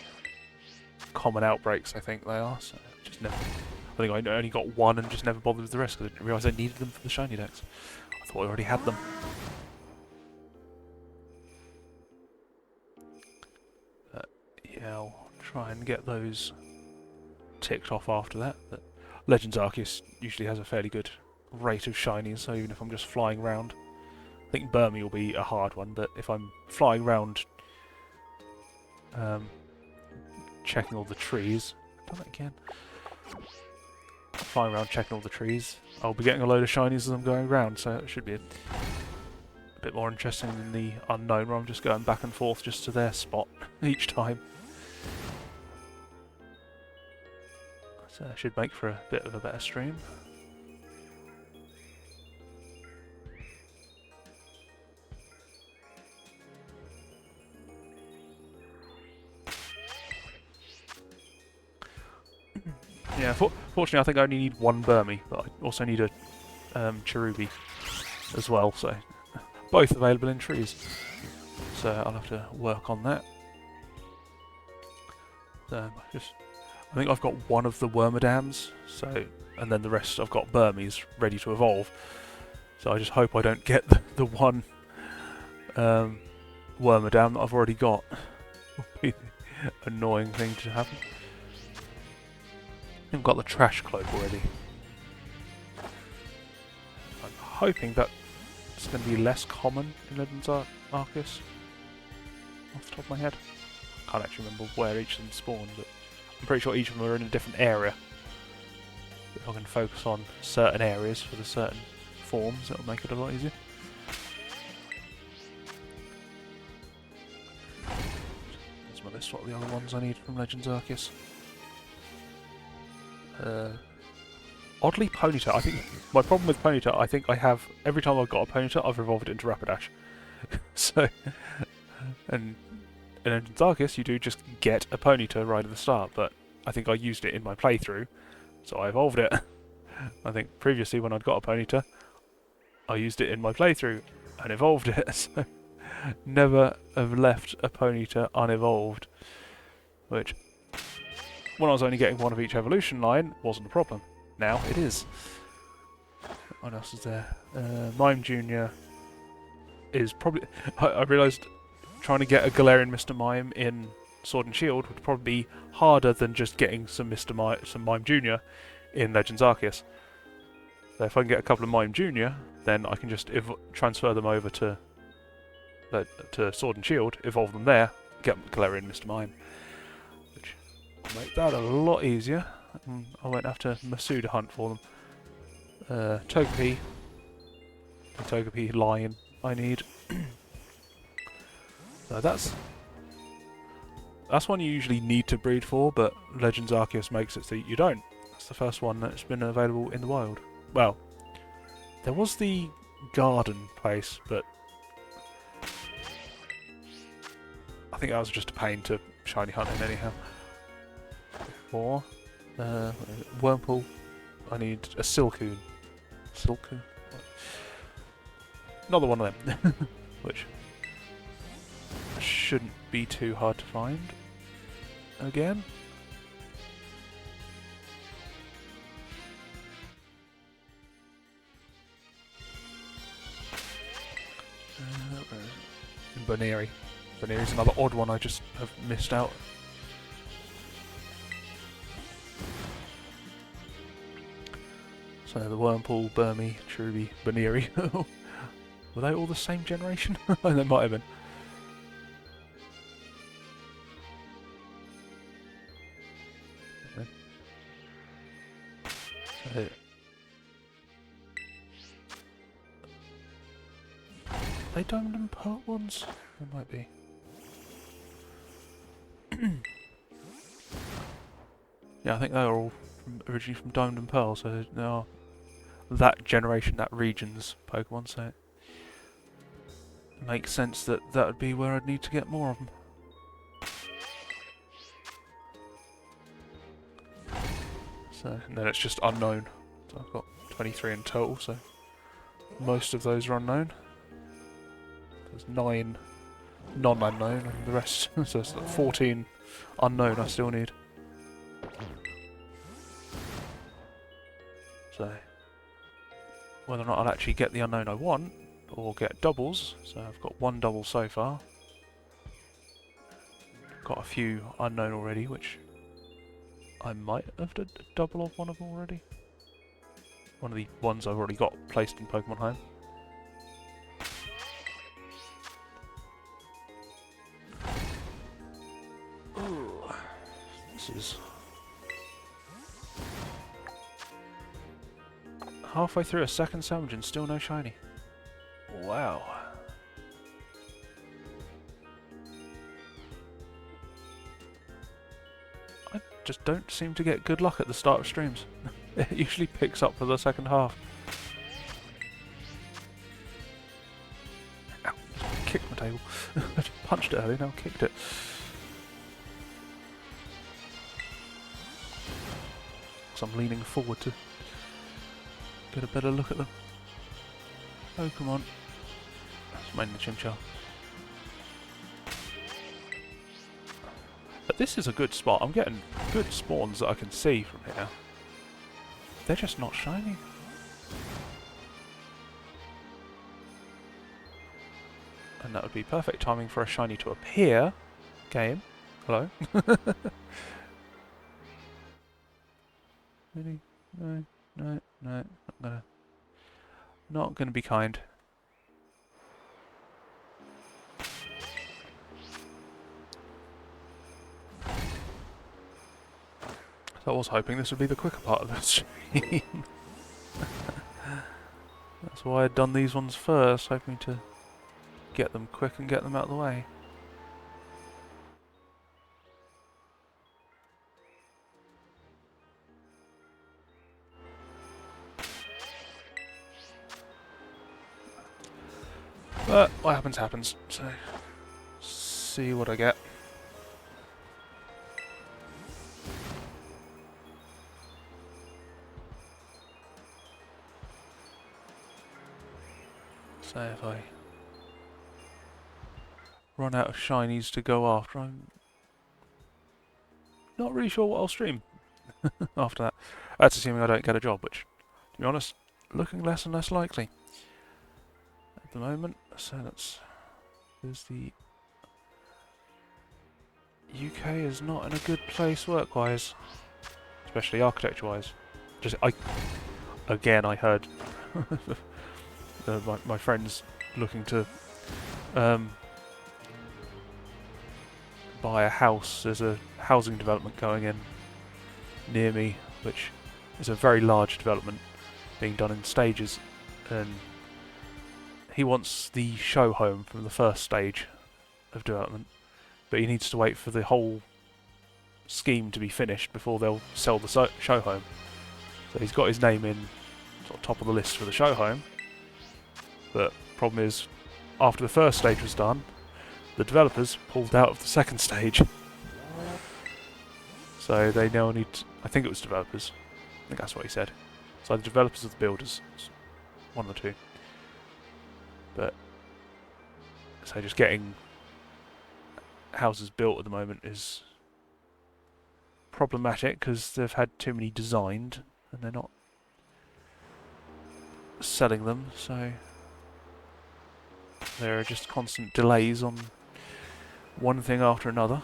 common outbreaks, I think they are. So just never. I think I only got one and just never bothered with the rest because I didn't realise I needed them for the shiny decks. I thought I already had them. But yeah, I'll try and get those ticked off after that. But Legends Arceus usually has a fairly good rate of shinies, so even if I'm just flying around, I think Burmy will be a hard one, but if I'm flying around checking all the trees, I've done it again, flying around checking all the trees, I'll be getting a load of shinies as I'm going around, so it should be a bit more interesting than the unknown, where I'm just going back and forth just to their spot each time. So it should make for a bit of a better stream. Yeah, fortunately I think I only need one Burmy, but I also need a Cherubi as well, so both available in trees. So I'll have to work on that. I think I've got one of the Wormadams, so, and then the rest I've got Burmies ready to evolve. So I just hope I don't get the one Wormadam that I've already got. Would be an annoying thing to happen. I've got the Trash Cloak already. I'm hoping that it's going to be less common in Legends Arceus. Off the top of my head. I can't actually remember where each of them spawned, but I'm pretty sure each of them are in a different area. If I can focus on certain areas for the certain forms, it'll make it a lot easier. Here's my list, what are the other ones I need from Legends Arceus? Oddly, Ponyta. I think my problem with Ponyta, I think I have, every time I've got a Ponyta, I've evolved it into Rapidash. So, and in Legends Arceus, you do just get a Ponyta right at the start, but I think I used it in my playthrough, so I evolved it. I think previously when I'd got a Ponyta, I used it in my playthrough and evolved it, so never have left a Ponyta unevolved, which, when I was only getting one of each evolution line, wasn't a problem. Now it is. What else is there? Mime Jr. is probably... I realised trying to get a Galarian Mr. Mime in Sword and Shield would probably be harder than just getting some Mime Jr. in Legends Arceus. So if I can get a couple of Mime Jr., then I can just transfer them over to Sword and Shield, evolve them there, get Galarian Mr. Mime. Which Make that a lot easier. I won't have to Masuda hunt for them. Togepi. The Togepi lion I need. So that's one you usually need to breed for, but Legends Arceus makes it so you don't. That's the first one that's been available in the wild. Well, there was the garden place, but I think that was just a pain to shiny hunt in anyhow. Or Wurmple. I need a Silcoon. Silcoon? Another one of them. Which shouldn't be too hard to find. Again. Baneri. Baneri's another odd one I just have missed out. So the Wurmple, Burmy, Truby, Baneri. Were they all the same generation? They might have been. So, are they Diamond and Pearl ones? They might be. Yeah, I think they are all originally from Diamond and Pearl, so they are that generation, that region's Pokemon, so it makes sense that that would be where I'd need to get more of them. So, and then it's just unknown. So I've got 23 in total, so most of those are unknown. There's 9 non-unknown, and the rest, so it's like 14 unknown I still need. So, whether or not I'll actually get the unknown I want, or get doubles, so I've got 1 double so far. Got a few unknown already, which I might have a double of one of them already. One of the ones I've already got placed in Pokemon Home. Ooh, this is halfway through a second sandwich and still no shiny. Wow. I just don't seem to get good luck at the start of streams. It usually picks up for the second half. Ow, kicked my table. I just punched it earlier, now kicked it. So I'm leaning forward to get a better look at them. Oh, come on. That's mainly the Chimchar. But this is a good spot. I'm getting good spawns that I can see from here. They're just not shiny. And that would be perfect timing for a shiny to appear. Game. Hello. Really? No, no, no. Not gonna be kind. So I was hoping this would be the quicker part of the stream. That's why I'd done these ones first, hoping to get them quick and get them out of the way. But what happens, happens. So, see what I get. So if I run out of shinies to go after, I'm not really sure what I'll stream after that. That's assuming I don't get a job, which, to be honest, looking less and less likely at the moment. So there's the UK is not in a good place work-wise, especially architecture-wise. I heard my friends looking to buy a house. There's a housing development going in near me, which is a very large development being done in stages, and he wants the show home from the first stage of development, but he needs to wait for the whole scheme to be finished before they'll sell the show home. So he's got his name in sort of top of the list for the show home, but problem is, after the first stage was done, the developers pulled out of the second stage. So they now need, I think it was developers, I think that's what he said. So the developers or the builders, one of the two. But, so just getting houses built at the moment is problematic because they've had too many designed and they're not selling them, so there are just constant delays on one thing after another.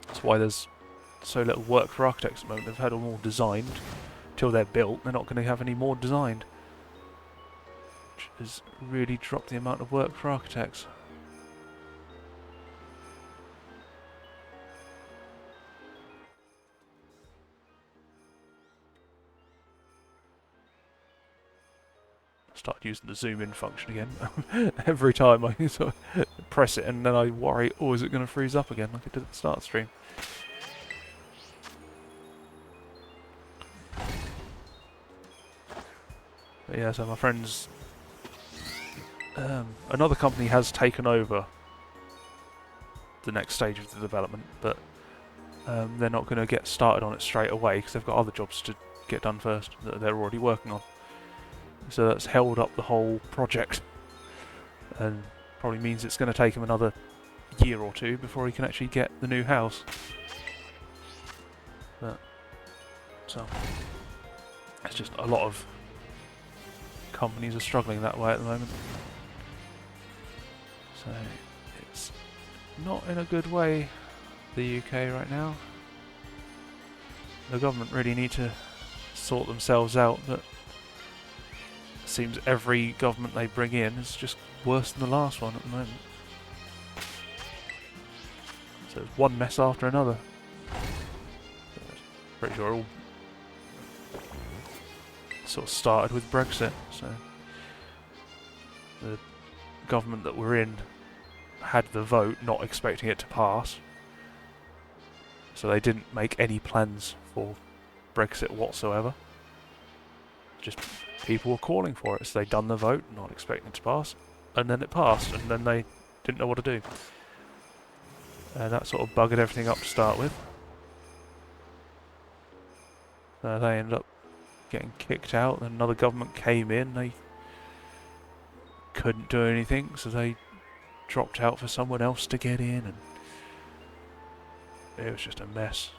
That's why there's so little work for architects at the moment. They've had them all designed. Till they're built, they're not going to have any more designed. Which has really dropped the amount of work for architects. I started using the zoom in function again. Every time I sort of press it and then I worry, oh, is it going to freeze up again like it did at the start of the stream. But yeah, so my friends, another company has taken over the next stage of the development, but they're not going to get started on it straight away because they've got other jobs to get done first that they're already working on. So that's held up the whole project, and probably means it's going to take him another year or two before he can actually get the new house. But, so, it's just a lot of companies are struggling that way at the moment. So it's not in a good way, the UK right now. The government really need to sort themselves out, but it seems every government they bring in is just worse than the last one at the moment. So it's one mess after another. Pretty sure all sort of started with Brexit, so the government that we're in had the vote not expecting it to pass, so they didn't make any plans for Brexit whatsoever. Just people were calling for it, so they'd done the vote not expecting it to pass, and then it passed, and then they didn't know what to do, and that sort of buggered everything up to start with. They ended up getting kicked out, then another government came in, they couldn't do anything, so they dropped out for someone else to get in, and it was just a mess.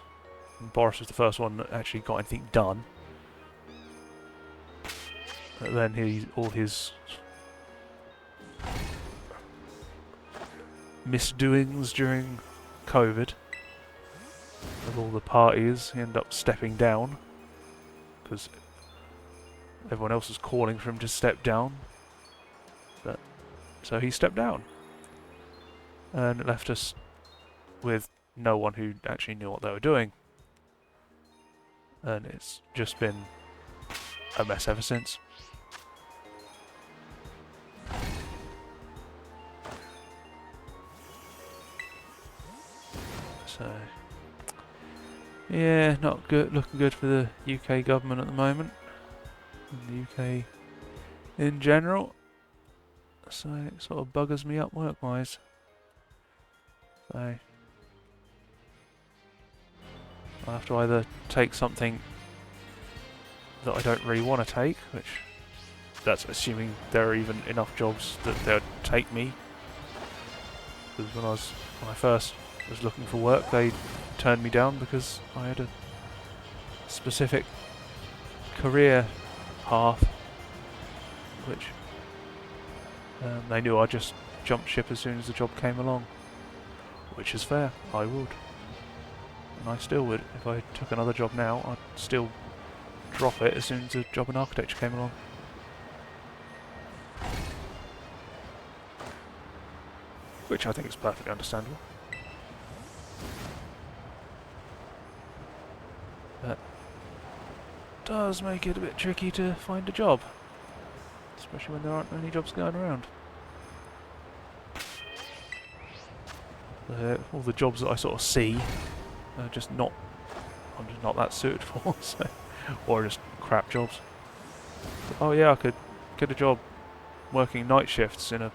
And Boris was the first one that actually got anything done. But then all his misdoings during COVID, with all the parties, he ended up stepping down because everyone else was calling for him to step down. But so he stepped down, and it left us with no one who actually knew what they were doing. And it's just been a mess ever since. So yeah, not good. Looking good for the UK government at the moment. And the UK in general. So it sort of buggers me up work-wise. So I'll have to either take something that I don't really want to take, which that's assuming there are even enough jobs that they'll take me. Because when I first was looking for work, they turned me down because I had a specific career path, which they knew I'd just jump ship as soon as the job came along, which is fair. I would, and I still would. If I took another job now, I'd still drop it as soon as a job in architecture came along. Which I think is perfectly understandable. But does make it a bit tricky to find a job, especially when there aren't many jobs going around. All the jobs that I sort of see are just not, I'm just not that suited for, so, or just crap jobs. Oh yeah, I could get a job working night shifts in a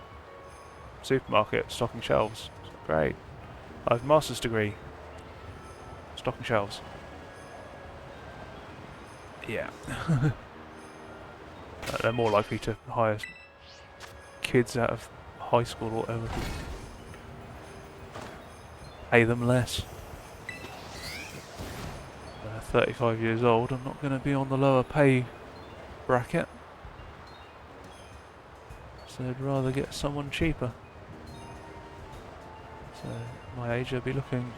supermarket, stocking shelves. Great. I have a master's degree, stocking shelves. Yeah. They're more likely to hire kids out of high school or whatever, pay them less. 35 years old, I'm not going to be on the lower pay bracket, so I'd rather get someone cheaper. So my age, I'd be looking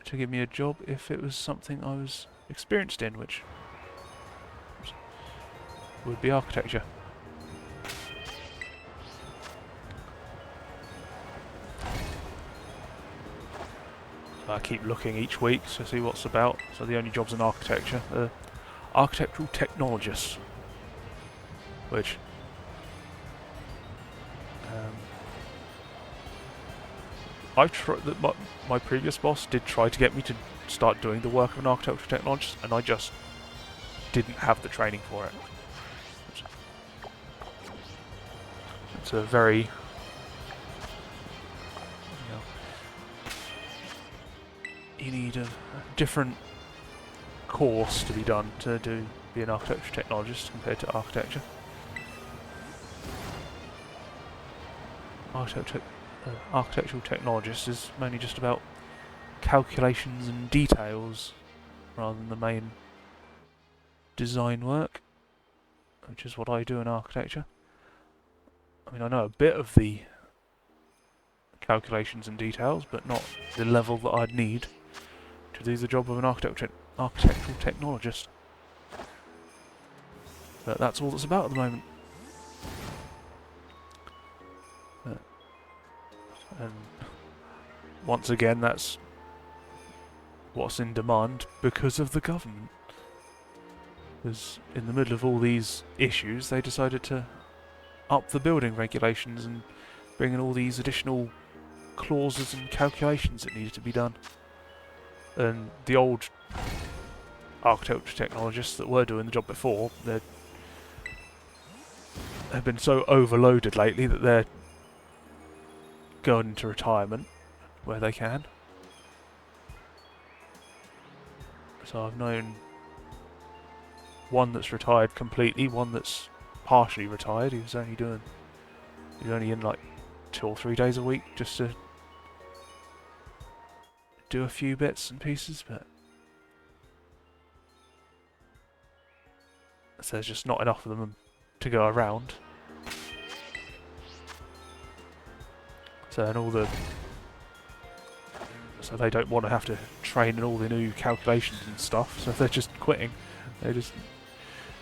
to give me a job if it was something I was experienced in, which would be architecture. I keep looking each week to see what's about. So the only jobs in architecture are architectural technologists, which I've tried. My previous boss did try to get me to start doing the work of an architectural technologist, and I just didn't have the training for it. It's a very you need a different course to be done to be an architectural technologist compared to architecture. Architectural technologist is mainly just about calculations and details rather than the main design work, which is what I do in architecture. I mean, I know a bit of the calculations and details, but not the level that I'd need to do the job of an architectural technologist. But that's all that's about at the moment. And once again, that's what's in demand because of the government. Because in the middle of all these issues, they decided to up the building regulations and bring in all these additional clauses and calculations that needed to be done. And the old architecture technologists that were doing the job before, they've been so overloaded lately that they're going into retirement where they can. So I've known one that's retired completely, one that's partially retired. He's only in like 2 or 3 days a week just to do a few bits and pieces, but so there's just not enough of them to go around. So so they don't want to have to train in all the new calculations and stuff, so they're just quitting. They're just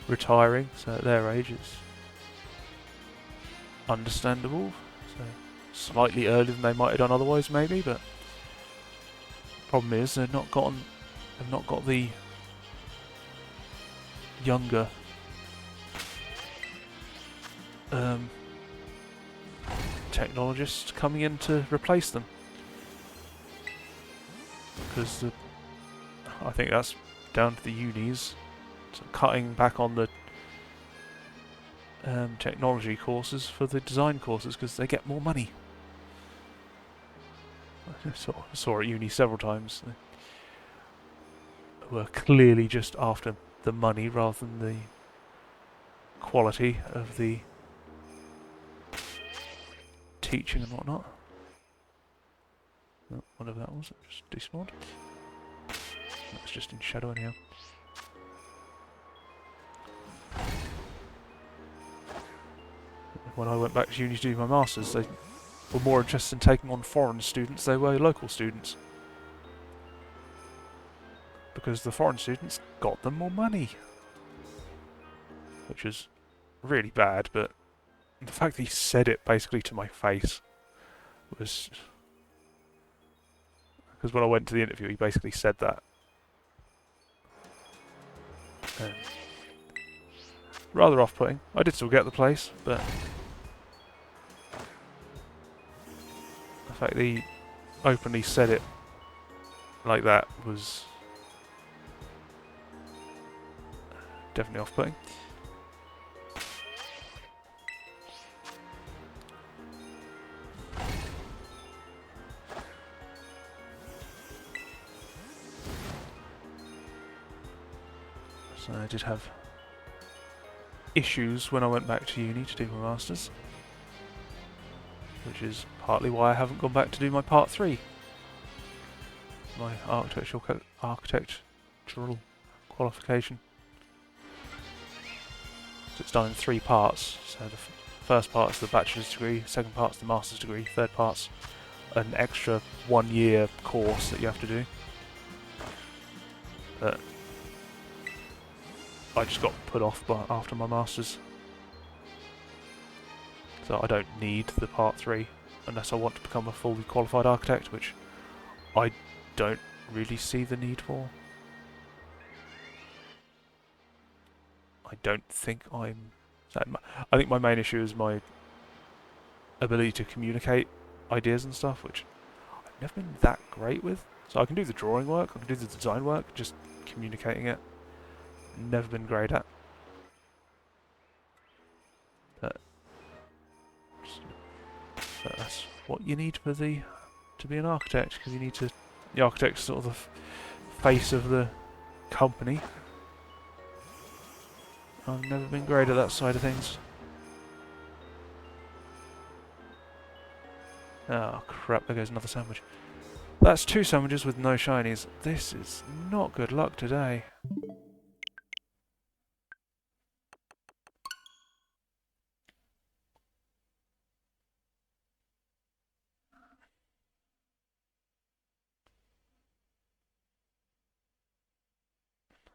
retiring, so at their age it's understandable. So slightly earlier than they might have done otherwise maybe, but problem is they've not got the younger technologists coming in to replace them, because I think that's down to the unis cutting back on the technology courses for the design courses because they get more money. I saw at uni several times. They were clearly just after the money rather than the quality of the teaching and whatnot. Oh, whatever that was, it just despawned. That's just in shadow anyhow. When I went back to uni to do my masters, they were more interested in taking on foreign students than they were local students, because the foreign students got them more money, which is really bad. But the fact that he said it basically to my face was Because when I went to the interview, he basically said that. Rather off-putting. I did still get the place, but the fact that he openly said it like that was definitely off-putting. So I did have issues when I went back to uni to do my masters, which is partly why I haven't gone back to do my part 3, my architectural qualification. So it's done in 3 parts. So the first part is the bachelor's degree, second part is the master's degree, third part's an extra 1-year course that you have to do. But I just got put off after my masters, so I don't need the part 3 unless I want to become a fully qualified architect, which I don't really see the need for. I don't think I'm... I think my main issue is my ability to communicate ideas and stuff, which I've never been that great with. So I can do the drawing work, I can do the design work, just communicating it, never been great at. But that's what you need for to be an architect, because you need to... The architect's sort of the face of the company. I've never been great at that side of things. Oh crap, there goes another sandwich. That's 2 sandwiches with no shinies. This is not good luck today.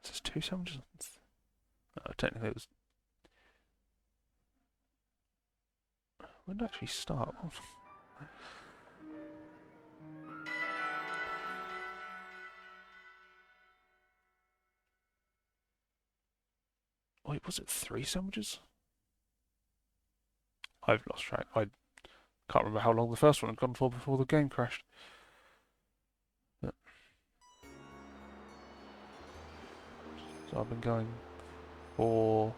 This is 2 sandwiches. Oh, technically it was... When did it actually start? Wait, was it 3 sandwiches? I've lost track. I can't remember how long the first one had gone for before the game crashed. But so I've been going for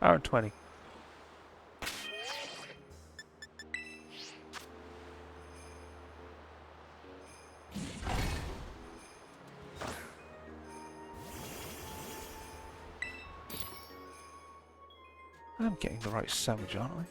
an hour and 20. I'm getting the right sandwich, aren't I?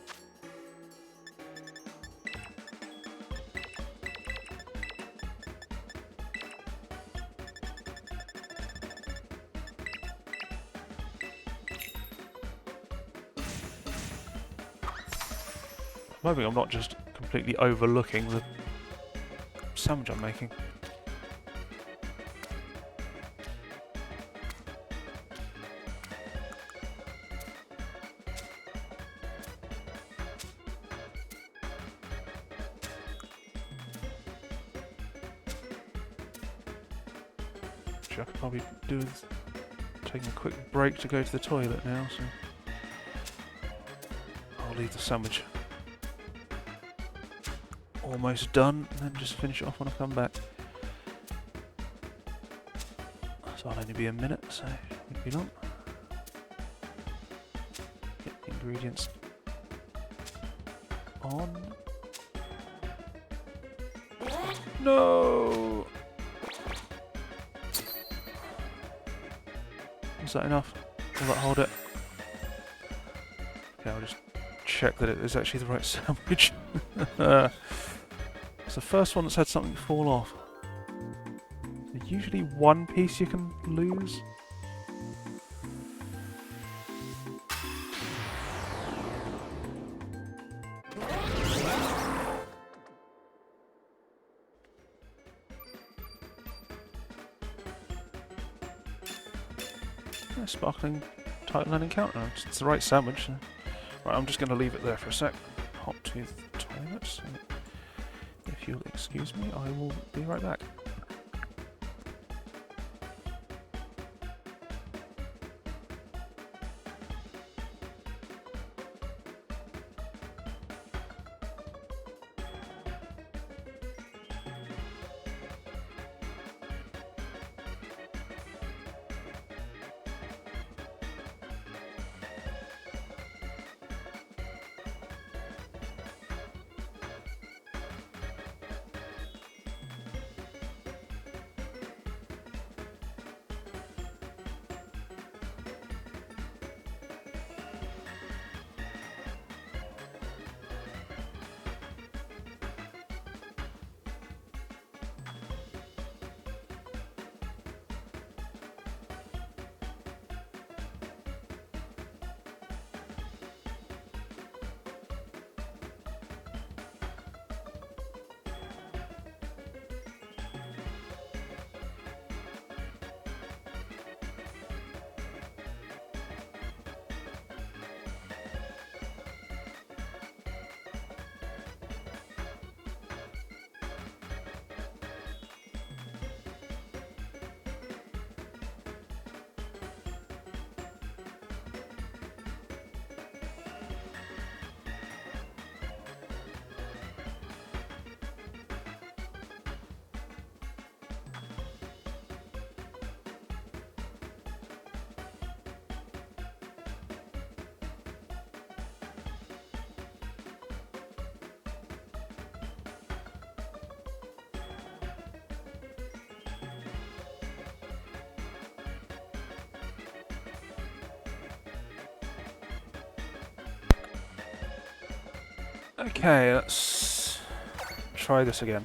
I'm hoping I'm not just completely overlooking the sandwich I'm making. I could probably do with taking a quick break to go to the toilet now, so I'll leave the sandwich almost done and then just finish it off when I come back. So I'll only be a minute, so it won't be long. Get the ingredients on. No! Is that enough? Will that hold it? Okay, I'll just check that it is actually the right sandwich. It's the first one that's had something fall off. There's usually 1 piece you can lose. Sparkling title and encounter. It's the right sandwich. Right, I'm just going to leave it there for a sec. Hop to the toilet. So if you'll excuse me, I will be right back. Okay, let's try this again.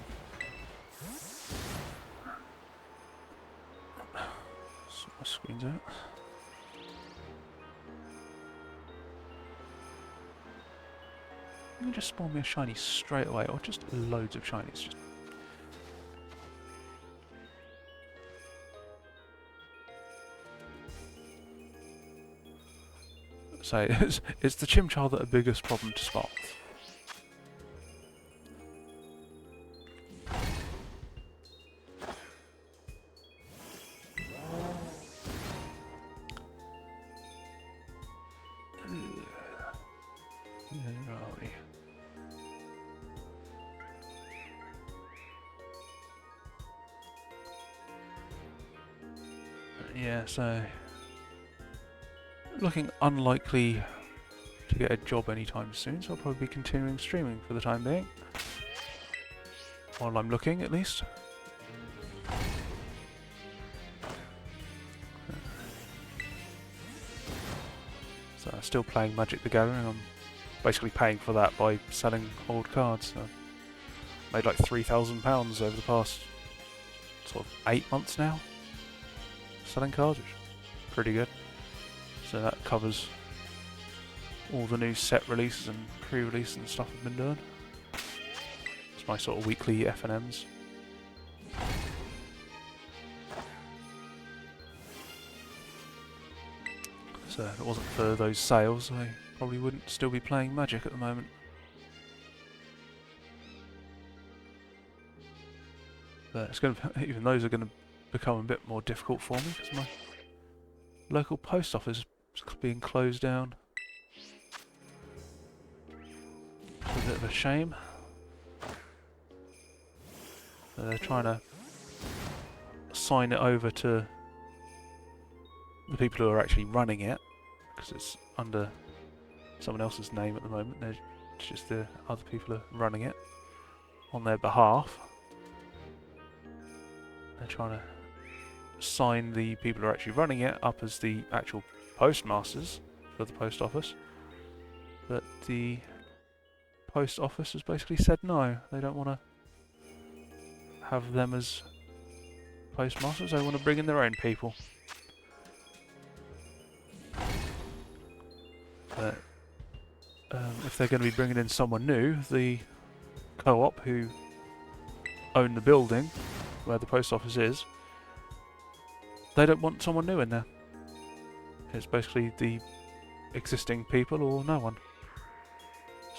Sort my screens out. Can you just spawn me a shiny straight away, or just loads of shinies? Just so it's the Chimchar that are biggest problem to spot. Where are we? Yeah, so looking unlikely to get a job anytime soon, so I'll probably be continuing streaming for the time being. While I'm looking, at least. So I'm still playing Magic the Gathering. I'm basically paying for that by selling old cards. So made like £3,000 over the past sort of 8 months now, selling cards, which is pretty good. So that covers all the new set releases and pre-release and stuff I've been doing. It's my sort of weekly FNMs. So if it wasn't for those sales, I probably wouldn't still be playing Magic at the moment. But it's going to, even those are going to become a bit more difficult for me because my local post office is being closed down. It's a bit of a shame. So they're trying to sign it over to the people who are actually running it, because it's under someone else's name at the moment. It's just the other people are running it on their behalf. They're trying to sign the people who are actually running it up as the actual postmasters for the post office, but the post office has basically said no, they don't want to have them as postmasters, they want to bring in their own people. But if they're going to be bringing in someone new, the co-op who own the building where the post office is, they don't want someone new in there. It's basically the existing people or no one.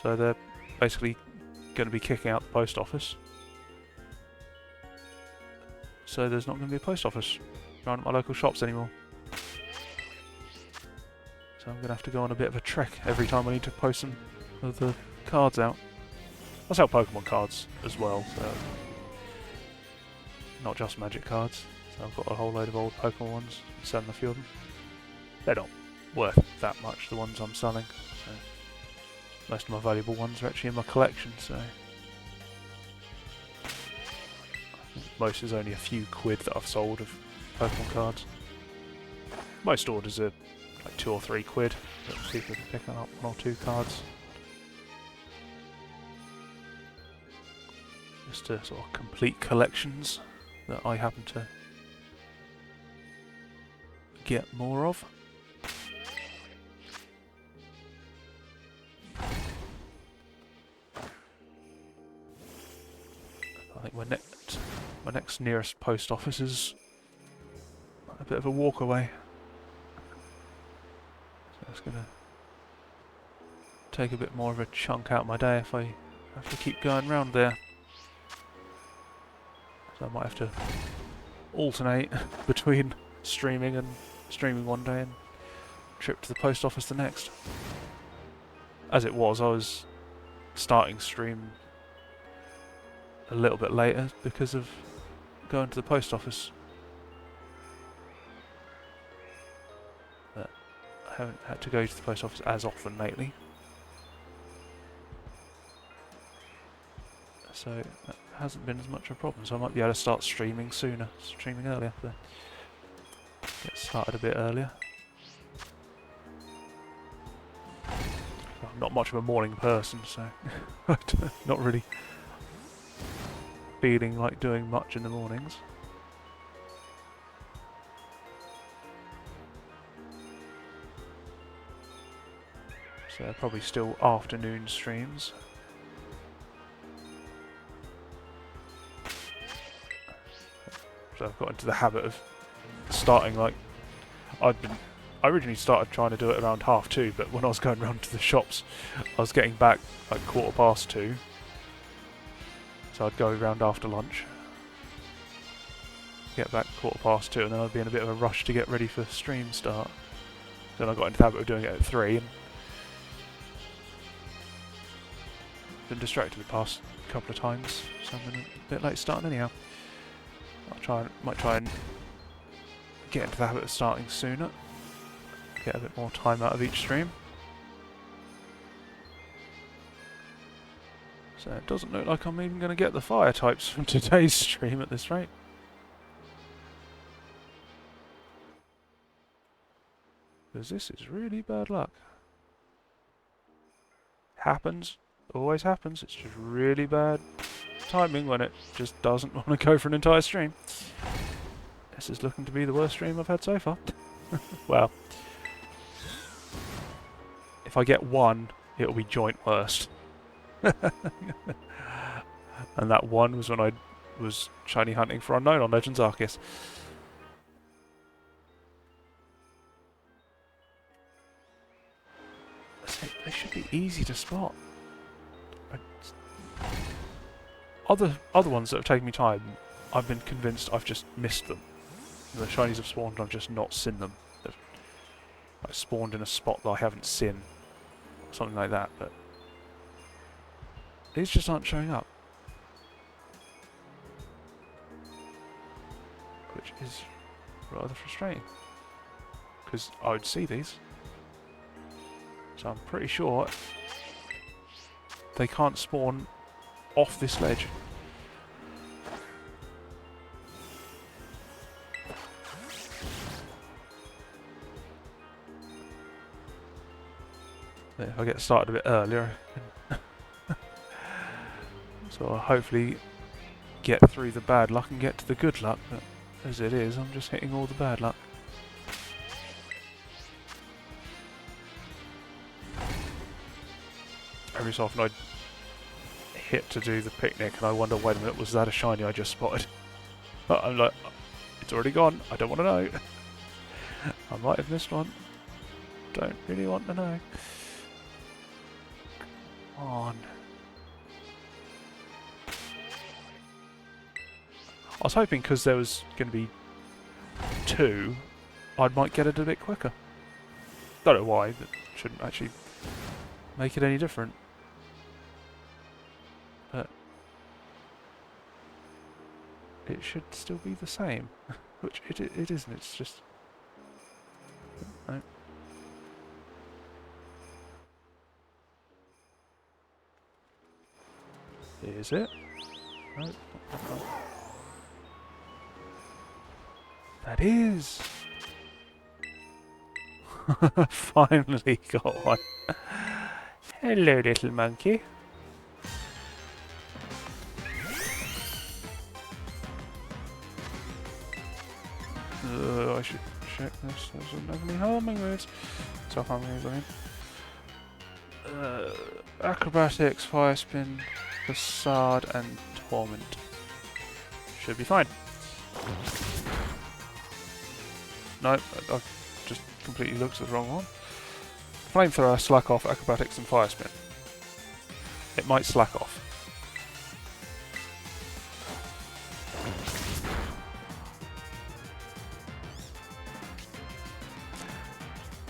So they're basically going to be kicking out the post office. So there's not going to be a post office around at my local shops anymore. So I'm going to have to go on a bit of a trek every time I need to post some of the cards out. I sell Pokemon cards as well, so not just Magic cards. So I've got a whole load of old Pokemon ones, selling a few of them. They're not worth that much, the ones I'm selling. So most of my valuable ones are actually in my collection, so I think most is only a few quid that I've sold of Pokemon cards. Most orders are like 2 or 3 quid, but people are picking up 1 or 2 cards. Just to sort of complete collections that I happen to get more of. I think my next nearest post office is a bit of a walk away. So it's going to take a bit more of a chunk out of my day if I have to keep going round there. So I might have to alternate between streaming one day and trip to the post office the next. As it was, I was starting stream a little bit later because of going to the post office. But I haven't had to go to the post office as often lately. So that hasn't been as much of a problem, so I might be able to start streaming sooner, streaming earlier, but get started a bit earlier. I'm not much of a morning person, so not really feeling like doing much in the mornings. So probably still afternoon streams. So I've got into the habit of starting like I originally started trying to do it around 2:30, but when I was going round to the shops, I was getting back like 2:15. So I'd go round after lunch, get back 2:15, and then I'd be in a bit of a rush to get ready for stream start. Then I got into the habit of doing it at 3, and been distracted the past couple of times, so I'm a bit late starting anyhow. Might try and get into the habit of starting sooner, get a bit more time out of each stream. So it doesn't look like I'm even going to get the fire types from today's stream at this rate. Because this is really bad luck. Happens, always happens, it's just really bad timing when it just doesn't want to go for an entire stream. This is looking to be the worst stream I've had so far. Well, if I get one, it'll be joint worst. And that one was when I was shiny hunting for Unknown on Legends Arceus. They should be easy to spot. Other ones that have taken me time, I've been convinced I've just missed them. The shinies have spawned and I've just not seen them. They've like, spawned in a spot that I haven't seen. Something like that, but these just aren't showing up. Which is rather frustrating. Because I would see these. So I'm pretty sure they can't spawn off this ledge. If I get started a bit earlier, so I'll hopefully get through the bad luck and get to the good luck, but as it is, I'm just hitting all the bad luck. Every so often I'd hit to do the picnic and I wonder, wait a minute, was that a shiny I just spotted? But I'm like, it's already gone, I don't want to know. I might have missed one. Don't really want to know. Come on. I was hoping because there was going to be 2, I might get it a bit quicker. Don't know why, that shouldn't actually make it any different. But it should still be the same, which it isn't, it's just... No. Is it? No, not that one. That is! Finally got one. Hello, little monkey. I should check this. Doesn't have any harming moves. Self-harming moves, I mean. Acrobatics, Fire Spin, Facade, and Torment. Should be fine. No, I've just completely looked at the wrong one. Flamethrower, Slack Off, Acrobatics, and Fire Spin. It might slack off.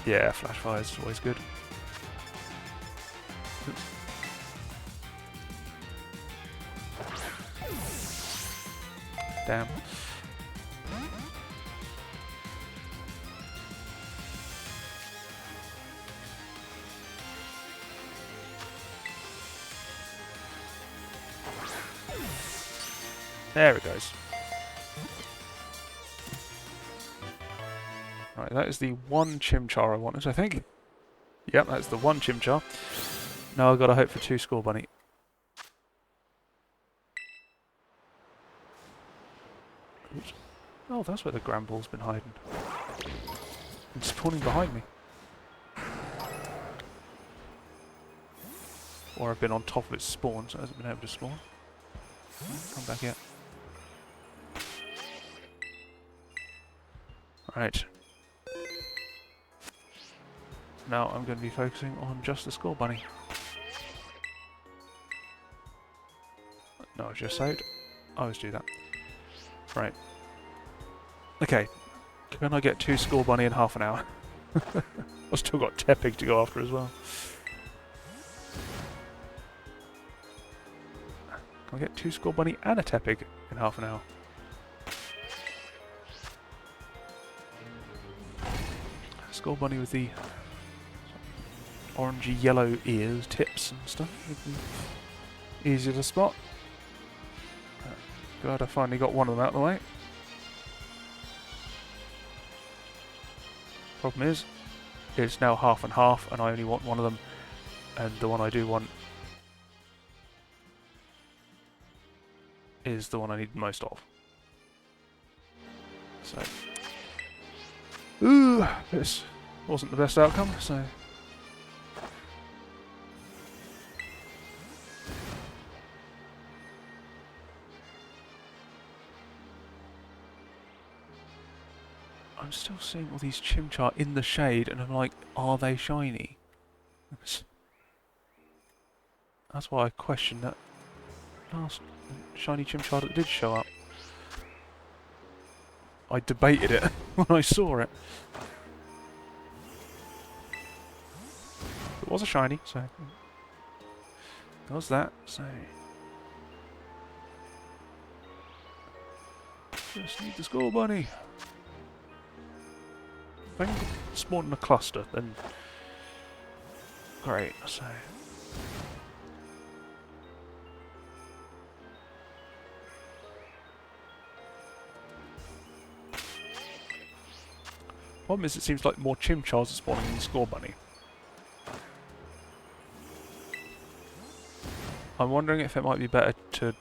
Yeah, Flash Fire is always good. Oops. Damn. There it goes. Right, that is the one Chimchar I wanted, I think. Yep, that's the one Chimchar. Now I've got to hope for 2 Score Bunny. Oops. Oh, that's where the Granbull's been hiding. And spawning behind me. Or I've been on top of its spawn, so it hasn't been able to spawn. Come back yet. Right. Now I'm going to be focusing on just the Score Bunny. No, just saved. I always do that. Right. Okay. Can I get 2 Score Bunny in half an hour? I've still got Tepig to go after as well. Can I get 2 Score Bunny and a Tepig in half an hour? Score Bunny with the orangey yellow ears, tips and stuff. Easy to spot. Glad I finally got one of them out of the way. Problem is, it's now half and half and I only want one of them, and the one I do want is the one I need most of. So, ooh, this wasn't the best outcome, so... I'm still seeing all these Chimchar in the shade, and I'm like, are they shiny? That's why I questioned that last shiny Chimchar that did show up. I debated it when I saw it. It was a shiny, so... There was that, so... Just need the Score Bunny. If I can spawn in a cluster, then... Great, so... Problem is, it seems like more Chimchars are spawning than the Score Bunny. I'm wondering if it might be better to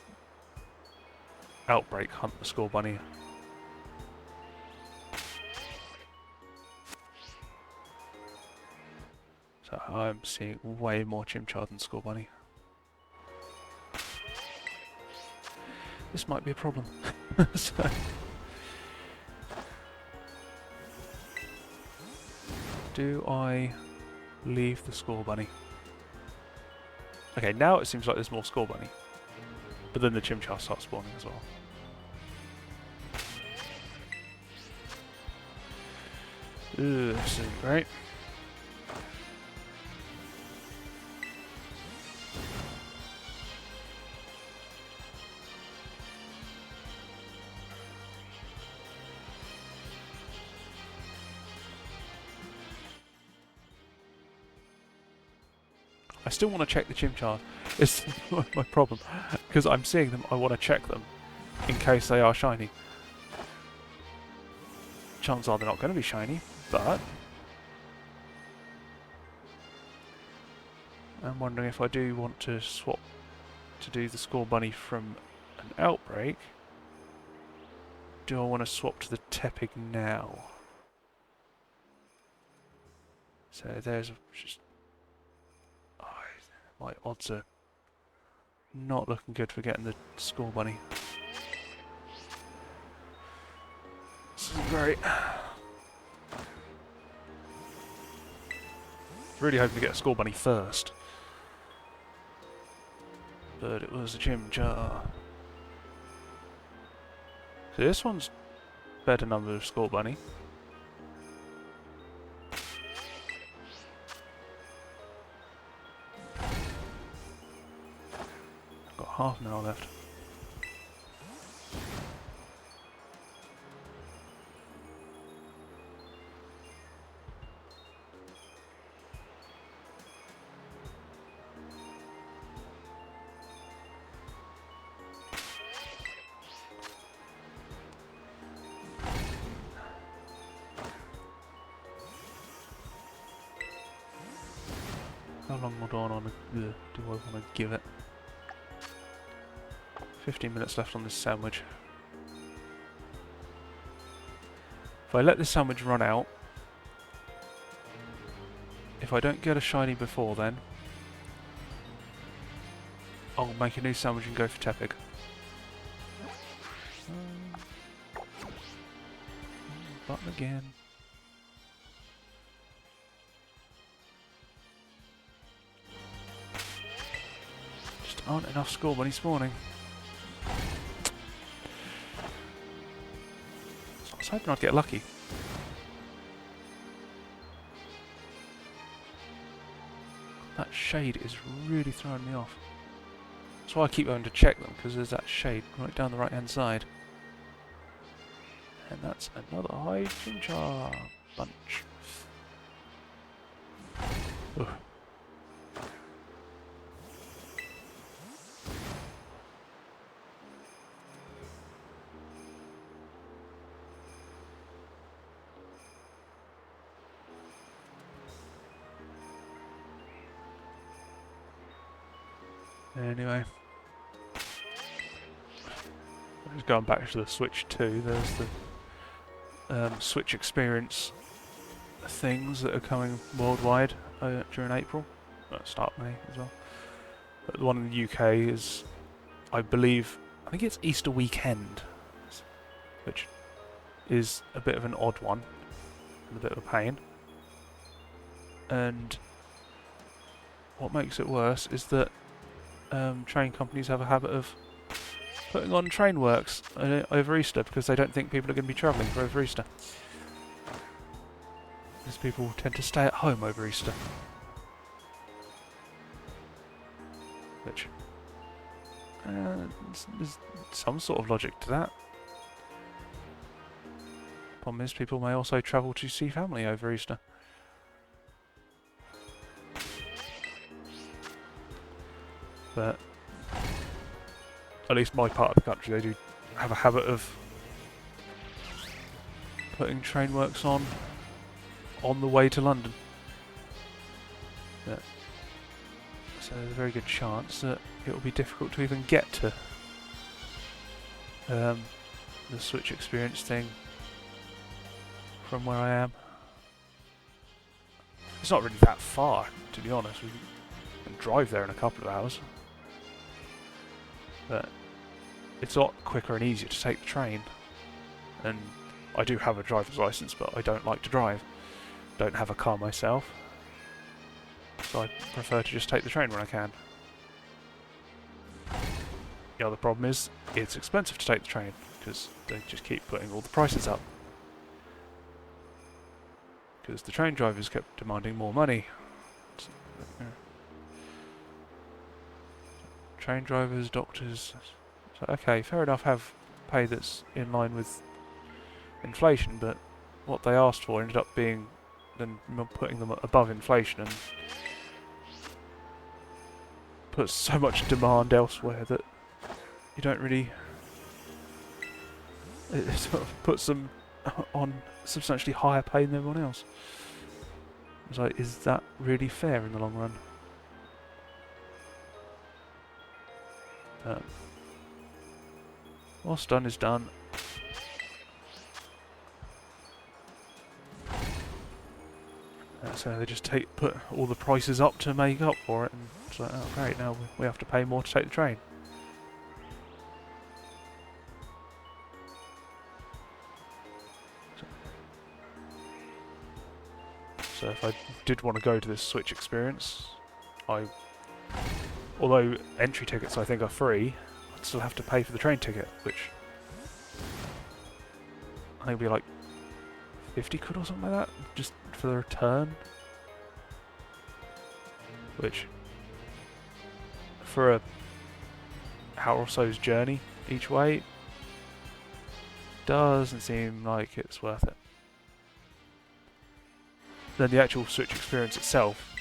outbreak hunt the Score Bunny. So I'm seeing way more Chimchar than Score Bunny. This might be a problem. So. Do I leave the Score Bunny? Okay, now it seems like there's more Score Bunny. But then the Chimchar starts spawning as well. Ugh, this isn't great. I still want to check the Chimchars. It's my problem. Because I'm seeing them, I want to check them. In case they are shiny. Chances are they're not going to be shiny, but... I'm wondering if I do want to swap to do the Score Bunny from an outbreak. Do I want to swap to the Tepig now? So there's just... my odds are not looking good for getting the Score Bunny. This isn't great. Really hoping to get a Score Bunny first. But it was a Chimchar. So this one's better number of Score Bunny. Got half an hour left. How long do I want to give it? 15 minutes left on this sandwich. If I let this sandwich run out, if I don't get a shiny before then, I'll make a new sandwich and go for Tepig. Button again. Just aren't enough score money spawning. So I was hoping I'd get lucky. That shade is really throwing me off. That's why I keep going to check them, because there's that shade right down the right hand side. And that's another high Chimchar bunch. Ugh. Anyway, just going back to the Switch 2, there's the Switch experience things that are coming worldwide during April, start May as well. But the one in the UK is, I think it's Easter weekend, which is a bit of an odd one, and a bit of a pain. And what makes it worse is that train companies have a habit of putting on train works over Easter because they don't think people are going to be travelling for over Easter. Because people tend to stay at home over Easter. Which, there's some sort of logic to that. Problem is, people may also travel to see family over Easter. But at least my part of the country, they do have a habit of putting train works on the way to London. Yeah. So there's a very good chance that it will be difficult to even get to the Switch experience thing from where I am. It's not really that far, to be honest. We can drive there in a couple of hours. But it's a lot quicker and easier to take the train. And I do have a driver's license, but I don't like to drive. Don't have a car myself. So I prefer to just take the train when I can. The other problem is, it's expensive to take the train, because they just keep putting all the prices up. Because the train drivers kept demanding more money. So, yeah. Train drivers, doctors. So, okay, fair enough, have pay that's in line with inflation, but what they asked for ended up being then putting them above inflation and puts so much demand elsewhere that you don't really. It sort of puts them on substantially higher pay than everyone else. It's like, is that really fair in the long run? What's done is done. So they just put all the prices up to make up for it, and it's like, oh great, now we have to pay more to take the train. So if I did want to go to this Switch experience, although entry tickets I think are free, I'd still have to pay for the train ticket, which I think would be like 50 quid or something like that, just for the return. Which, for a hour or so's journey each way, doesn't seem like it's worth it. Then the actual Switch experience itself,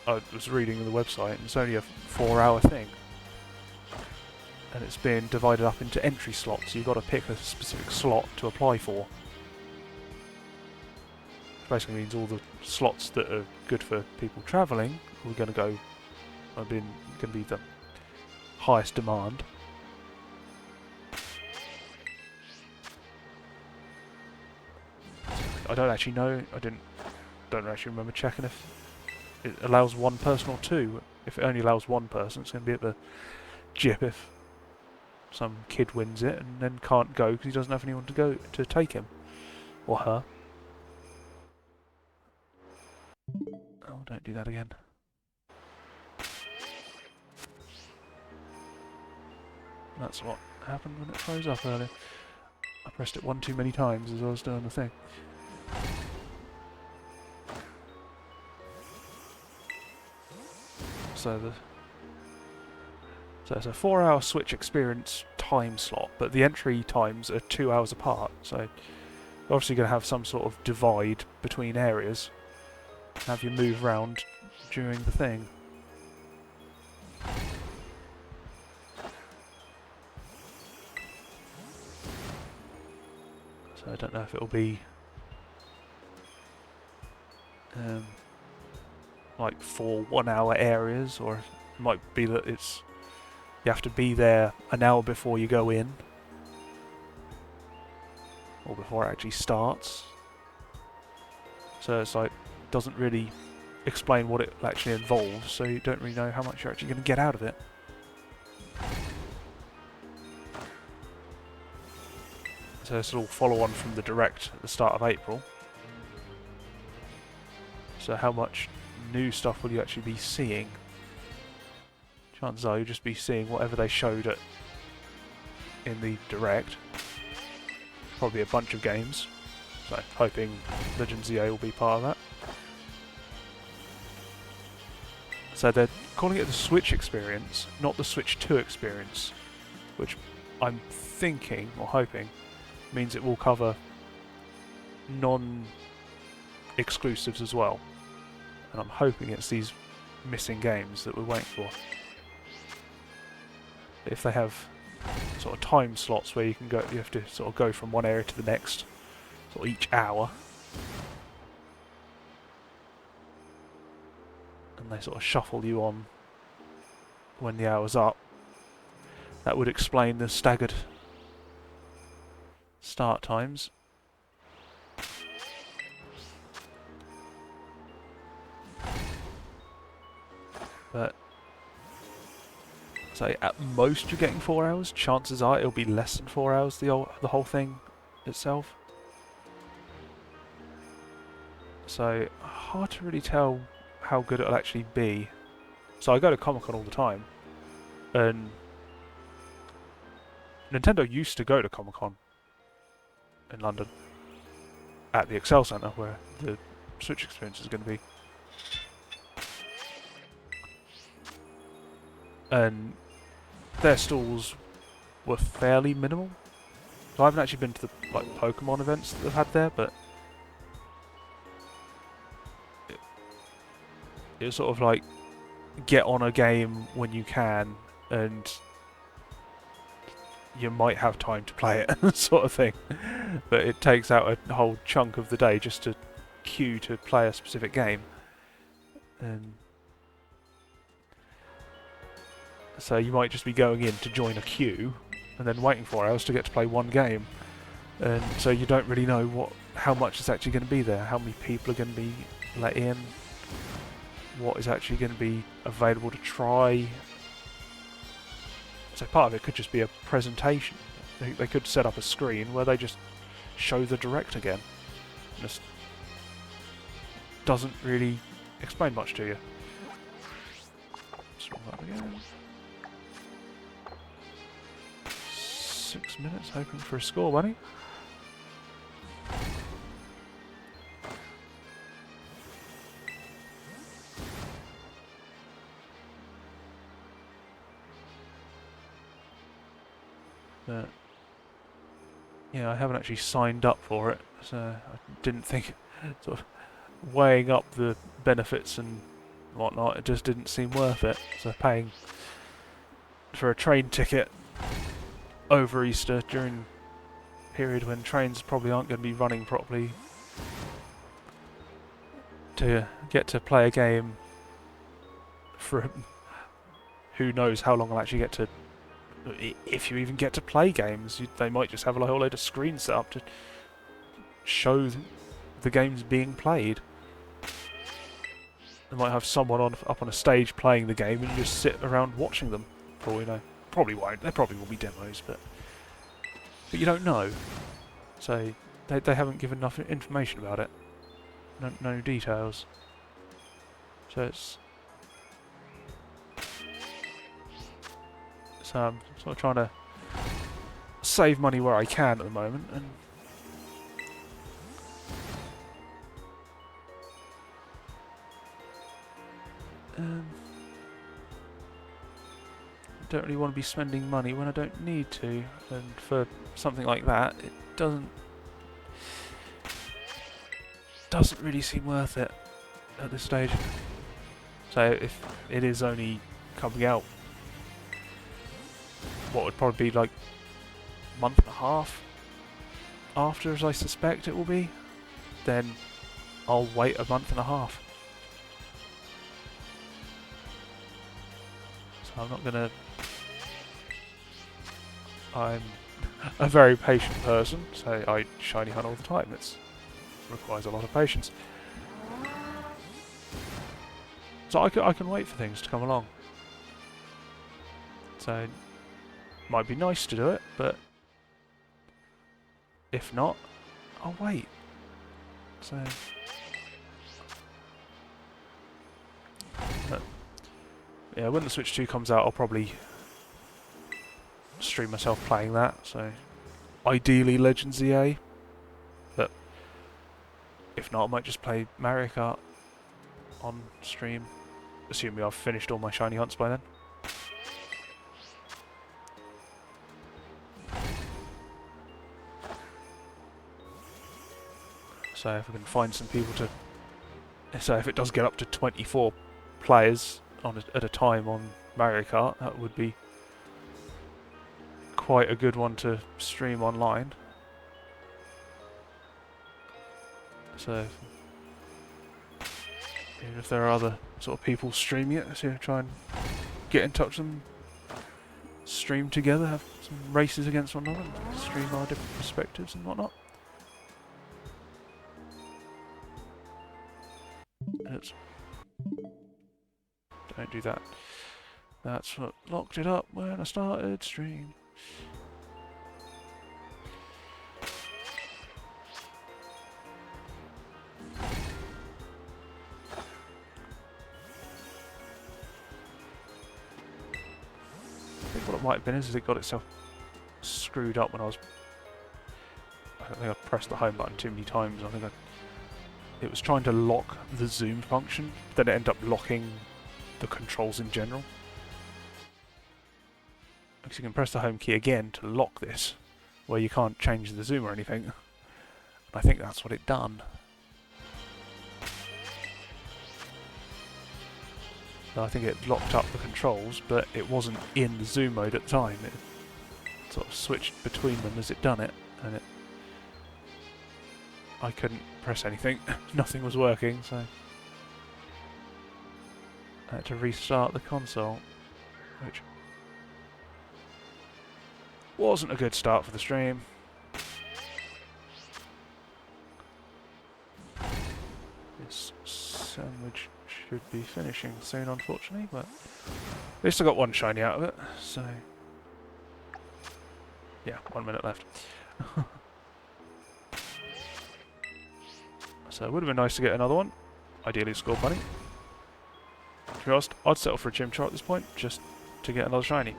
I was reading on the website, and it's only a 4-hour thing. And it's being divided up into entry slots, so you've got to pick a specific slot to apply for. Which basically means all the slots that are good for people travelling we're going to go. Going to be the highest demand. I don't actually know. Don't actually remember checking if it allows one person or two. If it only allows one person, it's going to be a bit of a jip if some kid wins it and then can't go because he doesn't have anyone to take him or her. Oh, don't do that again. That's what happened when it froze up earlier. I pressed it one too many times as I was doing the thing. So it's a 4-hour Switch experience time slot, but the entry times are 2 hours apart, so you're obviously going to have some sort of divide between areas. Have you move around during the thing. So I don't know if it'll be like 4 1-hour areas, or it might be that you have to be there an hour before you go in, or before it actually starts. So it's like, doesn't really explain what it actually involves, so you don't really know how much you're actually going to get out of it. So this will follow on from the Direct at the start of April. So how much new stuff will you actually be seeing? Chances are you'll just be seeing whatever they showed in the Direct. Probably a bunch of games. So hoping Legends EA will be part of that. So they're calling it the Switch experience, not the Switch 2 experience, which I'm thinking, or hoping, means it will cover non-exclusives as well. And I'm hoping it's these missing games that we're waiting for. If they have sort of time slots where you have to sort of go from one area to the next, sort of each hour, and they sort of shuffle you on when the hour's up, that would explain the staggered start times. But so at most you're getting 4 hours. Chances are it'll be less than 4 hours, the whole thing itself. So hard to really tell how good it'll actually be. So I go to Comic-Con all the time, and Nintendo used to go to Comic-Con in London at the Excel Centre where the Switch experience is going to be. And their stalls were fairly minimal. So I haven't actually been to the Pokemon events that they've had there, but it was sort of like get on a game when you can, and you might have time to play it, sort of thing. But it takes out a whole chunk of the day just to queue to play a specific game. And so you might just be going in to join a queue and then waiting 4 hours to get to play one game. And so you don't really know how much is actually going to be there, how many people are going to be let in, what is actually going to be available to try. So part of it could just be a presentation. They could set up a screen where they just show the Direct again. And this doesn't really explain much to you. Let's roll that again. 6 minutes, hoping for a score, buddy. But yeah, I haven't actually signed up for it, so I didn't think, sort of weighing up the benefits and whatnot, it just didn't seem worth it. So paying for a train ticket over Easter during a period when trains probably aren't going to be running properly, to get to play a game for who knows how long I'll actually get to, if you even get to play games. They might just have a whole load of screens set up to show the games being played. They might have someone up on a stage playing the game and you just sit around watching them, for all we know. Probably won't. There probably will be demos, but you don't know. So they haven't given enough information about it. No details. So I'm sort of trying to save money where I can at the moment, and I don't really want to be spending money when I don't need to, and for something like that, it doesn't really seem worth it at this stage. So if it is only coming out, what would probably be like a month and a half after, as I suspect it will be, then I'll wait a month and a half. So I'm not gonna... I'm a very patient person, so I shiny hunt all the time. It requires a lot of patience. So I can wait for things to come along. So it might be nice to do it, but if not, I'll wait. So but, yeah, when the Switch 2 comes out, I'll probably stream myself playing that. So ideally Legends EA, but if not, I might just play Mario Kart on stream, assuming I've finished all my shiny hunts by then. So if I can find some people to... So if it does get up to 24 players at a time on Mario Kart, that would be quite a good one to stream online. So even if there are other sort of people streaming it, so try and get in touch with them, stream together, have some races against one another, and stream our different perspectives and whatnot. Don't do that. That's what locked it up when I started stream. I think what it might have been is it got itself screwed up when I think I pressed the home button too many times. I think it was trying to lock the zoom function, then it ended up locking the controls in general. Because you can press the home key again to lock this, where you can't change the zoom or anything. And I think that's what it done. So I think it locked up the controls, but it wasn't in the zoom mode at the time. It sort of switched between them as it done it, and I couldn't press anything. Nothing was working, so I had to restart the console, which wasn't a good start for the stream. This sandwich should be finishing soon, unfortunately, but at least I got one shiny out of it, so yeah, 1 minute left. So it would have been nice to get another one, ideally Skull Bunny. To be honest, I'd settle for a Chimchar at this point, just to get another shiny.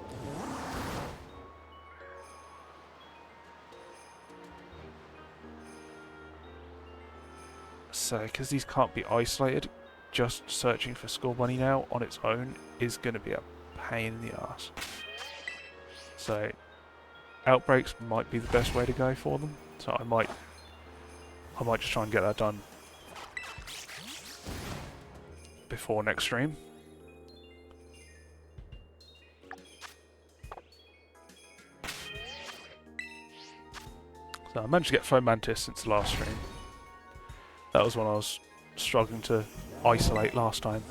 So, because these can't be isolated, just searching for Skull Bunny now on its own is going to be a pain in the arse. So, outbreaks might be the best way to go for them. So I might just try and get that done before next stream. So I managed to get Foam Mantis since the last stream. That was when I was struggling to isolate last time.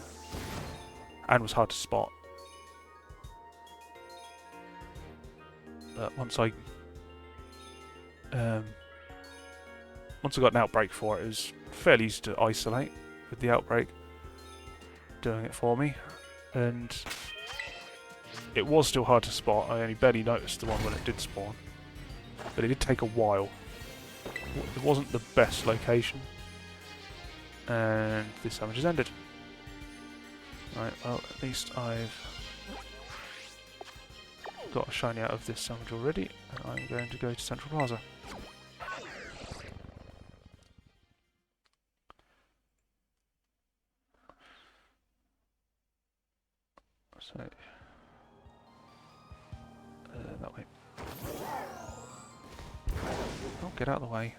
and was hard to spot. But once I got an outbreak for it, it was fairly easy to isolate with the outbreak doing it for me, and it was still hard to spot. I only barely noticed the one when it did spawn, but it did take a while. It wasn't the best location, and this damage has ended. Right, well, at least I've got a shiny out of this sandwich already, and I'm going to go to Central Plaza. So, that way. Oh, get out of the way.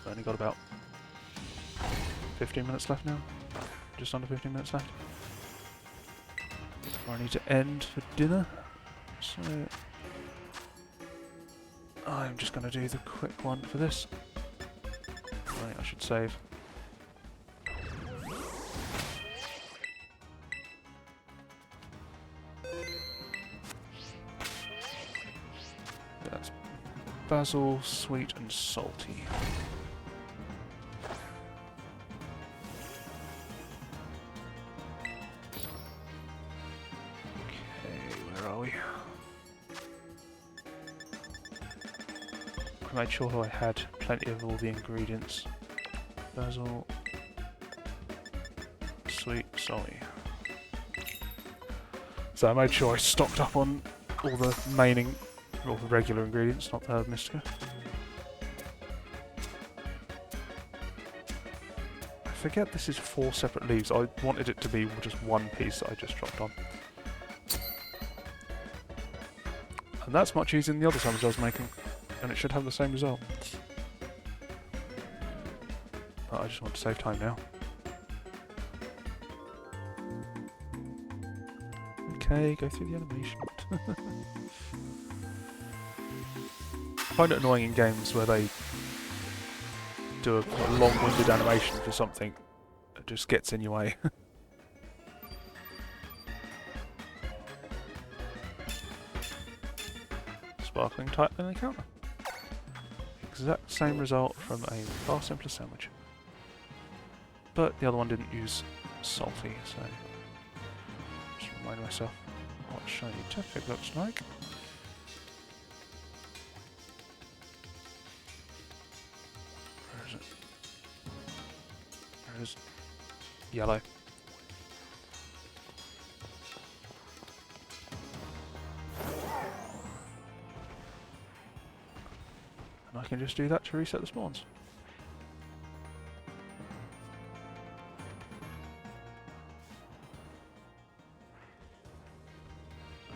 Only got about 15 minutes left now. Just under 15 minutes left. Before I need to end for dinner. So I'm just going to do the quick one for this. Right, I should save. That's basil, sweet and salty. I made sure I had plenty of all the ingredients. Basil, sweet, salty. So I made sure I stocked up on all the all the regular ingredients, not the herb mystica. I forget this is 4 separate leaves. I wanted it to be just one piece that I just dropped on. And that's much easier than the other sandwich I was making. And it should have the same result. But I just want to save time now. Okay, go through the animation. I find it annoying in games where they do a long-winded animation for something that just gets in your way. Sparkling type and encounter. Exact same result from a far simpler sandwich. But the other one didn't use salty, so just remind myself what shiny Tepig looks like. Where is it? There it is. Yellow. I can just do that to reset the spawns.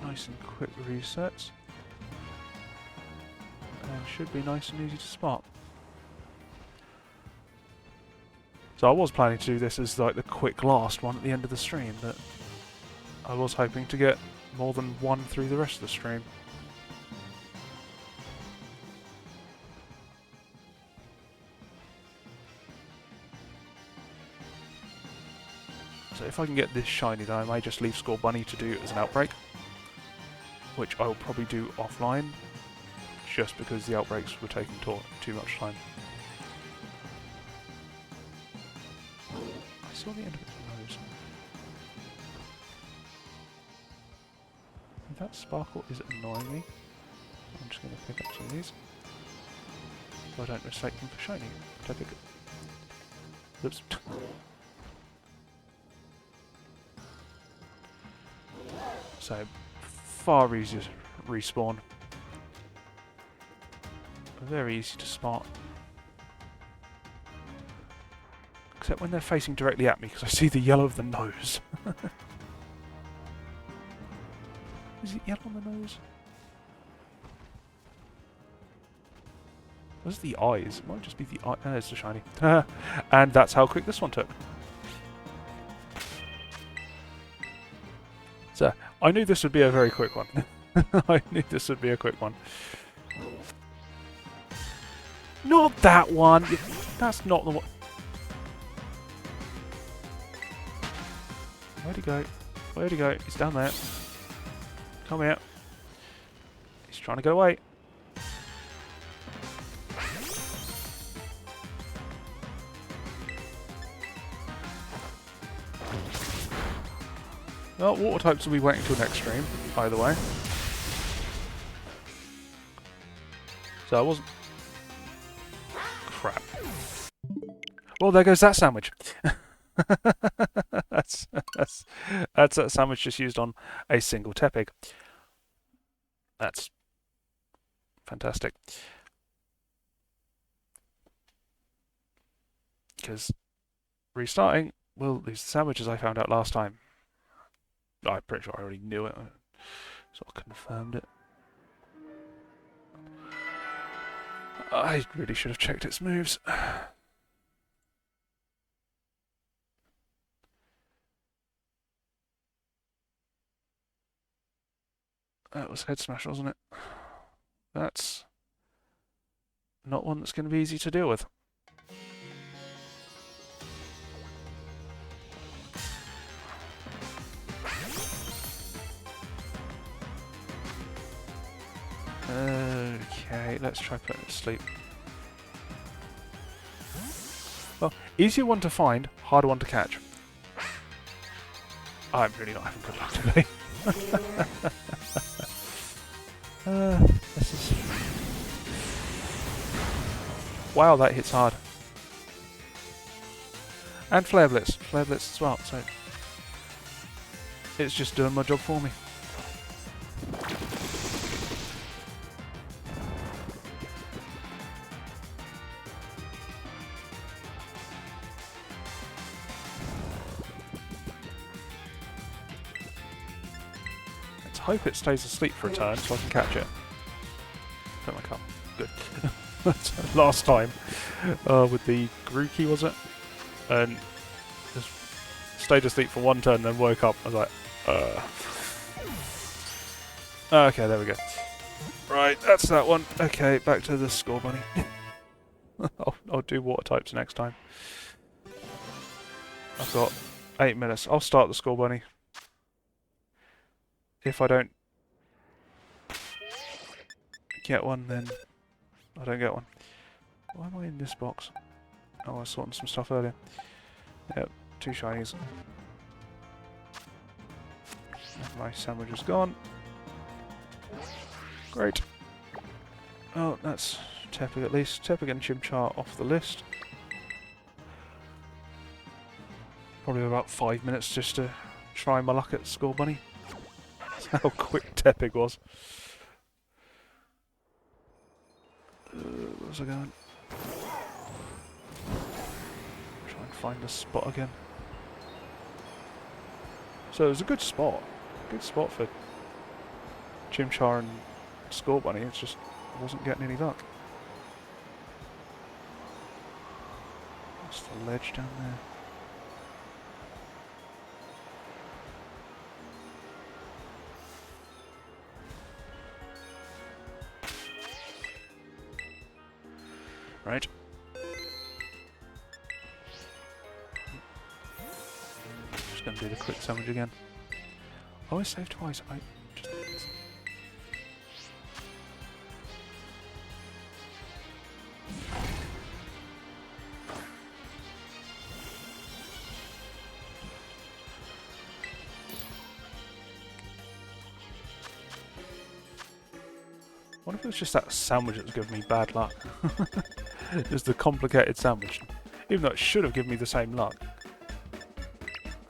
Nice and quick resets. And should be nice and easy to spot. So I was planning to do this as like the quick last one at the end of the stream, but I was hoping to get more than one through the rest of the stream. So if I can get this shiny, then I may just leave Score Bunny to do it as an outbreak, which I will probably do offline, just because the outbreaks were taking too much time. I saw the end of its nose. That sparkle is annoying me. I'm just going to pick up some of these, so I don't mistake them for shiny. Tepig. Oops. So, far easier to respawn. Very easy to spot. Except when they're facing directly at me, because I see the yellow of the nose. Is it yellow on the nose? Where's the eyes? It might just be the eye. There's the shiny. And that's how quick this one took. So, I knew this would be a very quick one. I knew this would be a quick one. Not that one! That's not the one. Where'd he go? Where'd he go? He's down there. Come here. He's trying to get away. Well, water types will be waiting till next stream, either way. So I wasn't... Crap. Well, there goes that sandwich. that's that sandwich just used on a single Tepig. That's fantastic. Because restarting will lose the sandwiches I found out last time. I'm pretty sure I already knew it. I sort of confirmed it. I really should have checked its moves. That was Head Smash, wasn't it? That's not one that's going to be easy to deal with. Okay, let's try putting it to sleep. Well, easier one to find, harder one to catch. I'm really not having good luck today. This is... Wow, that hits hard. And Flare Blitz. Flare Blitz as well, so... It's just doing my job for me. Hope it stays asleep for a turn so I can catch it. Don't wake up. Good. Last time with the Grookey, was it? And just stayed asleep for one turn, then woke up. I was like, okay, there we go. Right, that's that one. Okay, back to the score bunny. I'll do water types next time. I've got 8 minutes. I'll start the score bunny. If I don't get one, then I don't get one. Why am I in this box? Oh, I was sorting some stuff earlier. Yep, 2 shinies. My sandwich is gone. Great. Oh, that's Tepig at least. Tepig and Chimchar off the list. Probably about 5 minutes just to try my luck at Score Bunny. How quick Tepig was. Where's I going? Try and find a spot again. So it was a good spot. Good spot for Chimchar and Score Bunny. It just wasn't getting any luck. What's the ledge down there? Right. Just going to do the quick sandwich again. I always save twice. I just... I wonder if it was just that sandwich that was giving me bad luck. Just the complicated sandwich. Even though it should have given me the same luck.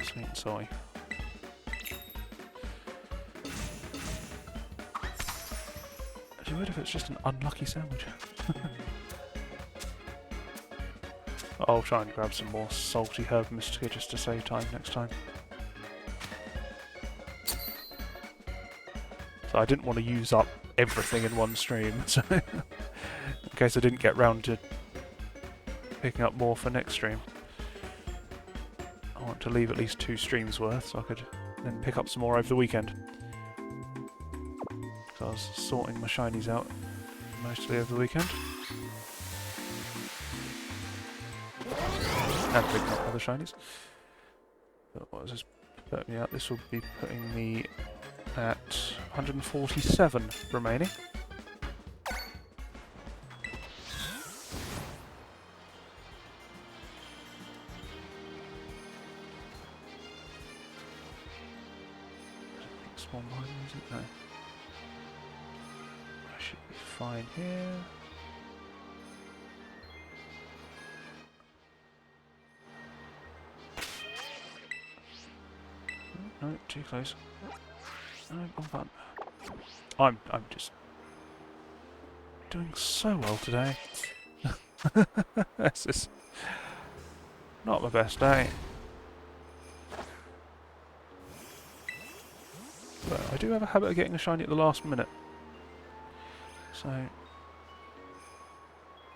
Sweet and soy. I'd be weird if it's just an unlucky sandwich. I'll try and grab some more salty herb mystica just to save time next time. So I didn't want to use up everything in one stream, so in case I didn't get round to picking up more for next stream. I want to leave at least 2 streams worth so I could then pick up some more over the weekend. So I was sorting my shinies out mostly over the weekend. and picking up other shinies. But what does this put me at? This will be putting me at 147 remaining. Small mine, is it? No. I should be fine here. No, too close. No, wrong button. I'm just doing so well today. This is not my best day. But I do have a habit of getting a shiny at the last minute. So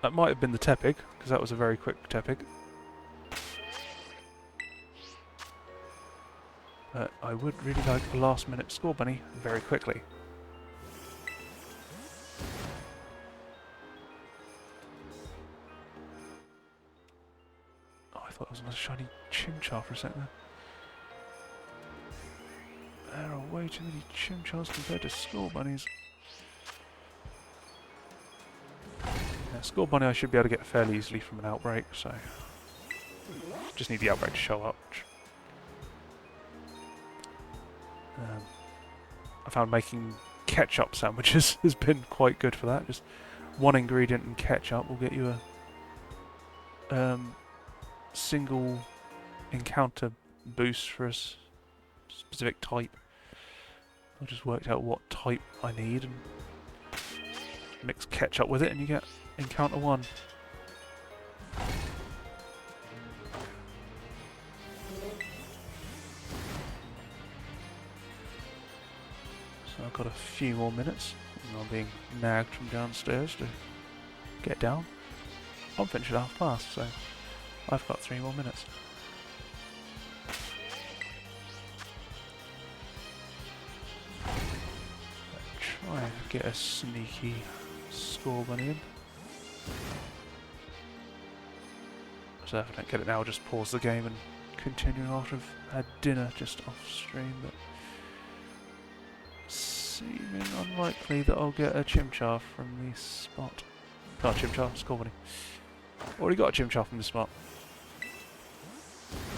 that might have been the Tepig, because that was a very quick Tepig. But I would really like a last minute score bunny very quickly. Oh, I thought it was another shiny Chimchar for a second there. There are way too many Chimchars compared to score bunnies. Yeah, score bunny I should be able to get fairly easily from an outbreak, so just need the outbreak to show up. I found making ketchup sandwiches has been quite good for that. Just one ingredient in ketchup will get you a single encounter boost for a specific type. I just worked out what type I need and mix ketchup with it and you get encounter 1. So I've got a few more minutes and I'm being nagged from downstairs to get down. I'm finished at 1:30, so I've got 3 more minutes. Try and get a sneaky score bunny in. So if I don't get it now, I'll just pause the game and continue after I've had dinner just off stream. But seeming unlikely that I'll get a Chimchar from this spot. Not Chimchar, score bunny. Already got a Chimchar from this spot.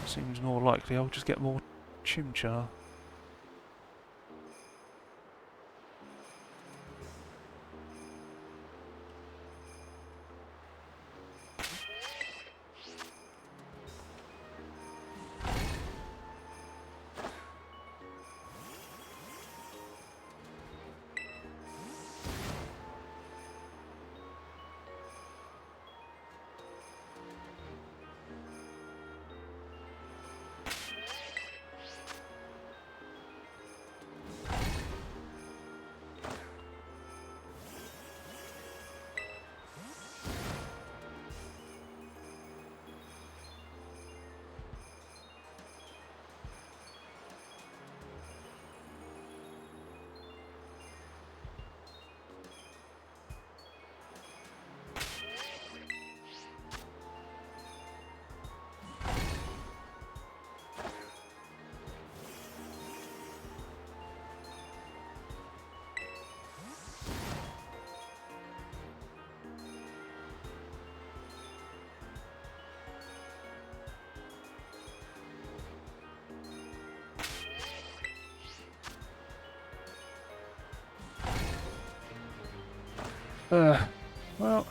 Seems more likely I'll just get more Chimchar. Well,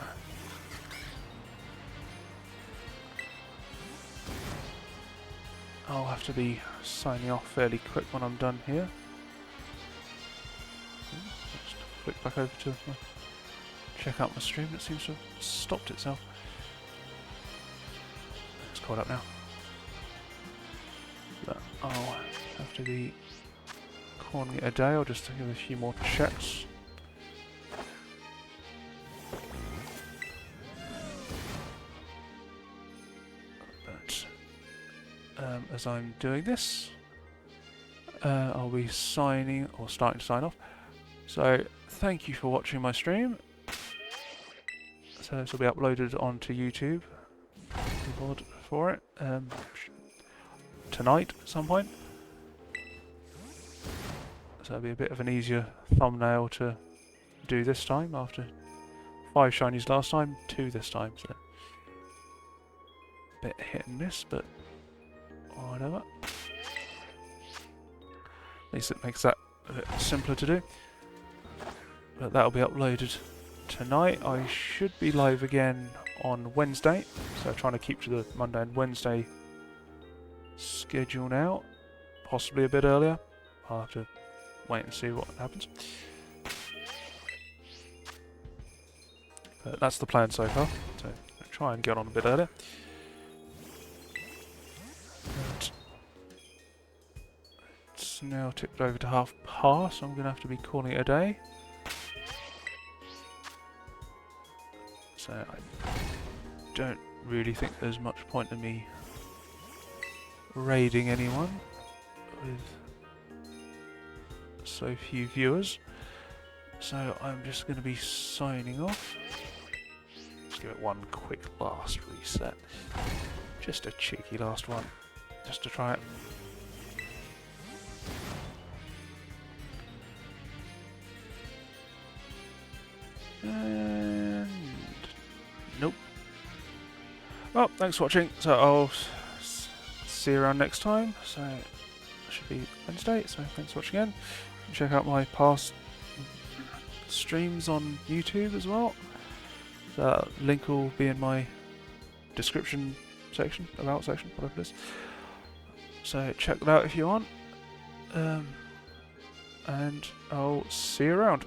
I'll have to be signing off fairly quick when I'm done here. Just flick back over to check out my stream. It seems to have stopped itself. It's caught up now. But I'll have to be calling it a day. I'll just give a few more checks. As I'm doing this, I'll be signing or starting to sign off. So thank you for watching my stream. So this will be uploaded onto YouTube. record for it tonight at some point. So it'll be a bit of an easier thumbnail to do this time after 5 shinies last time, 2 this time. So a bit hit and miss, but whatever. At least it makes that a bit simpler to do. But that'll be uploaded tonight. I should be live again on Wednesday, so trying to keep to the Monday and Wednesday schedule now. Possibly a bit earlier. I'll have to wait and see what happens. But that's the plan so far, so I'll try and get on a bit earlier. And it's now tipped over to past, so I'm going to have to be calling it a day. So I don't really think there's much point in me raiding anyone with so few viewers. So I'm just going to be signing off. Let's give it one quick last reset. Just a cheeky last one, just to try it. And nope. Well, thanks for watching. So I'll see you around next time. So it should be Wednesday. So thanks for watching again. Check out my past streams on YouTube as well. The link will be in my description section, about section, whatever it is. So check that out if you want. And I'll see you around.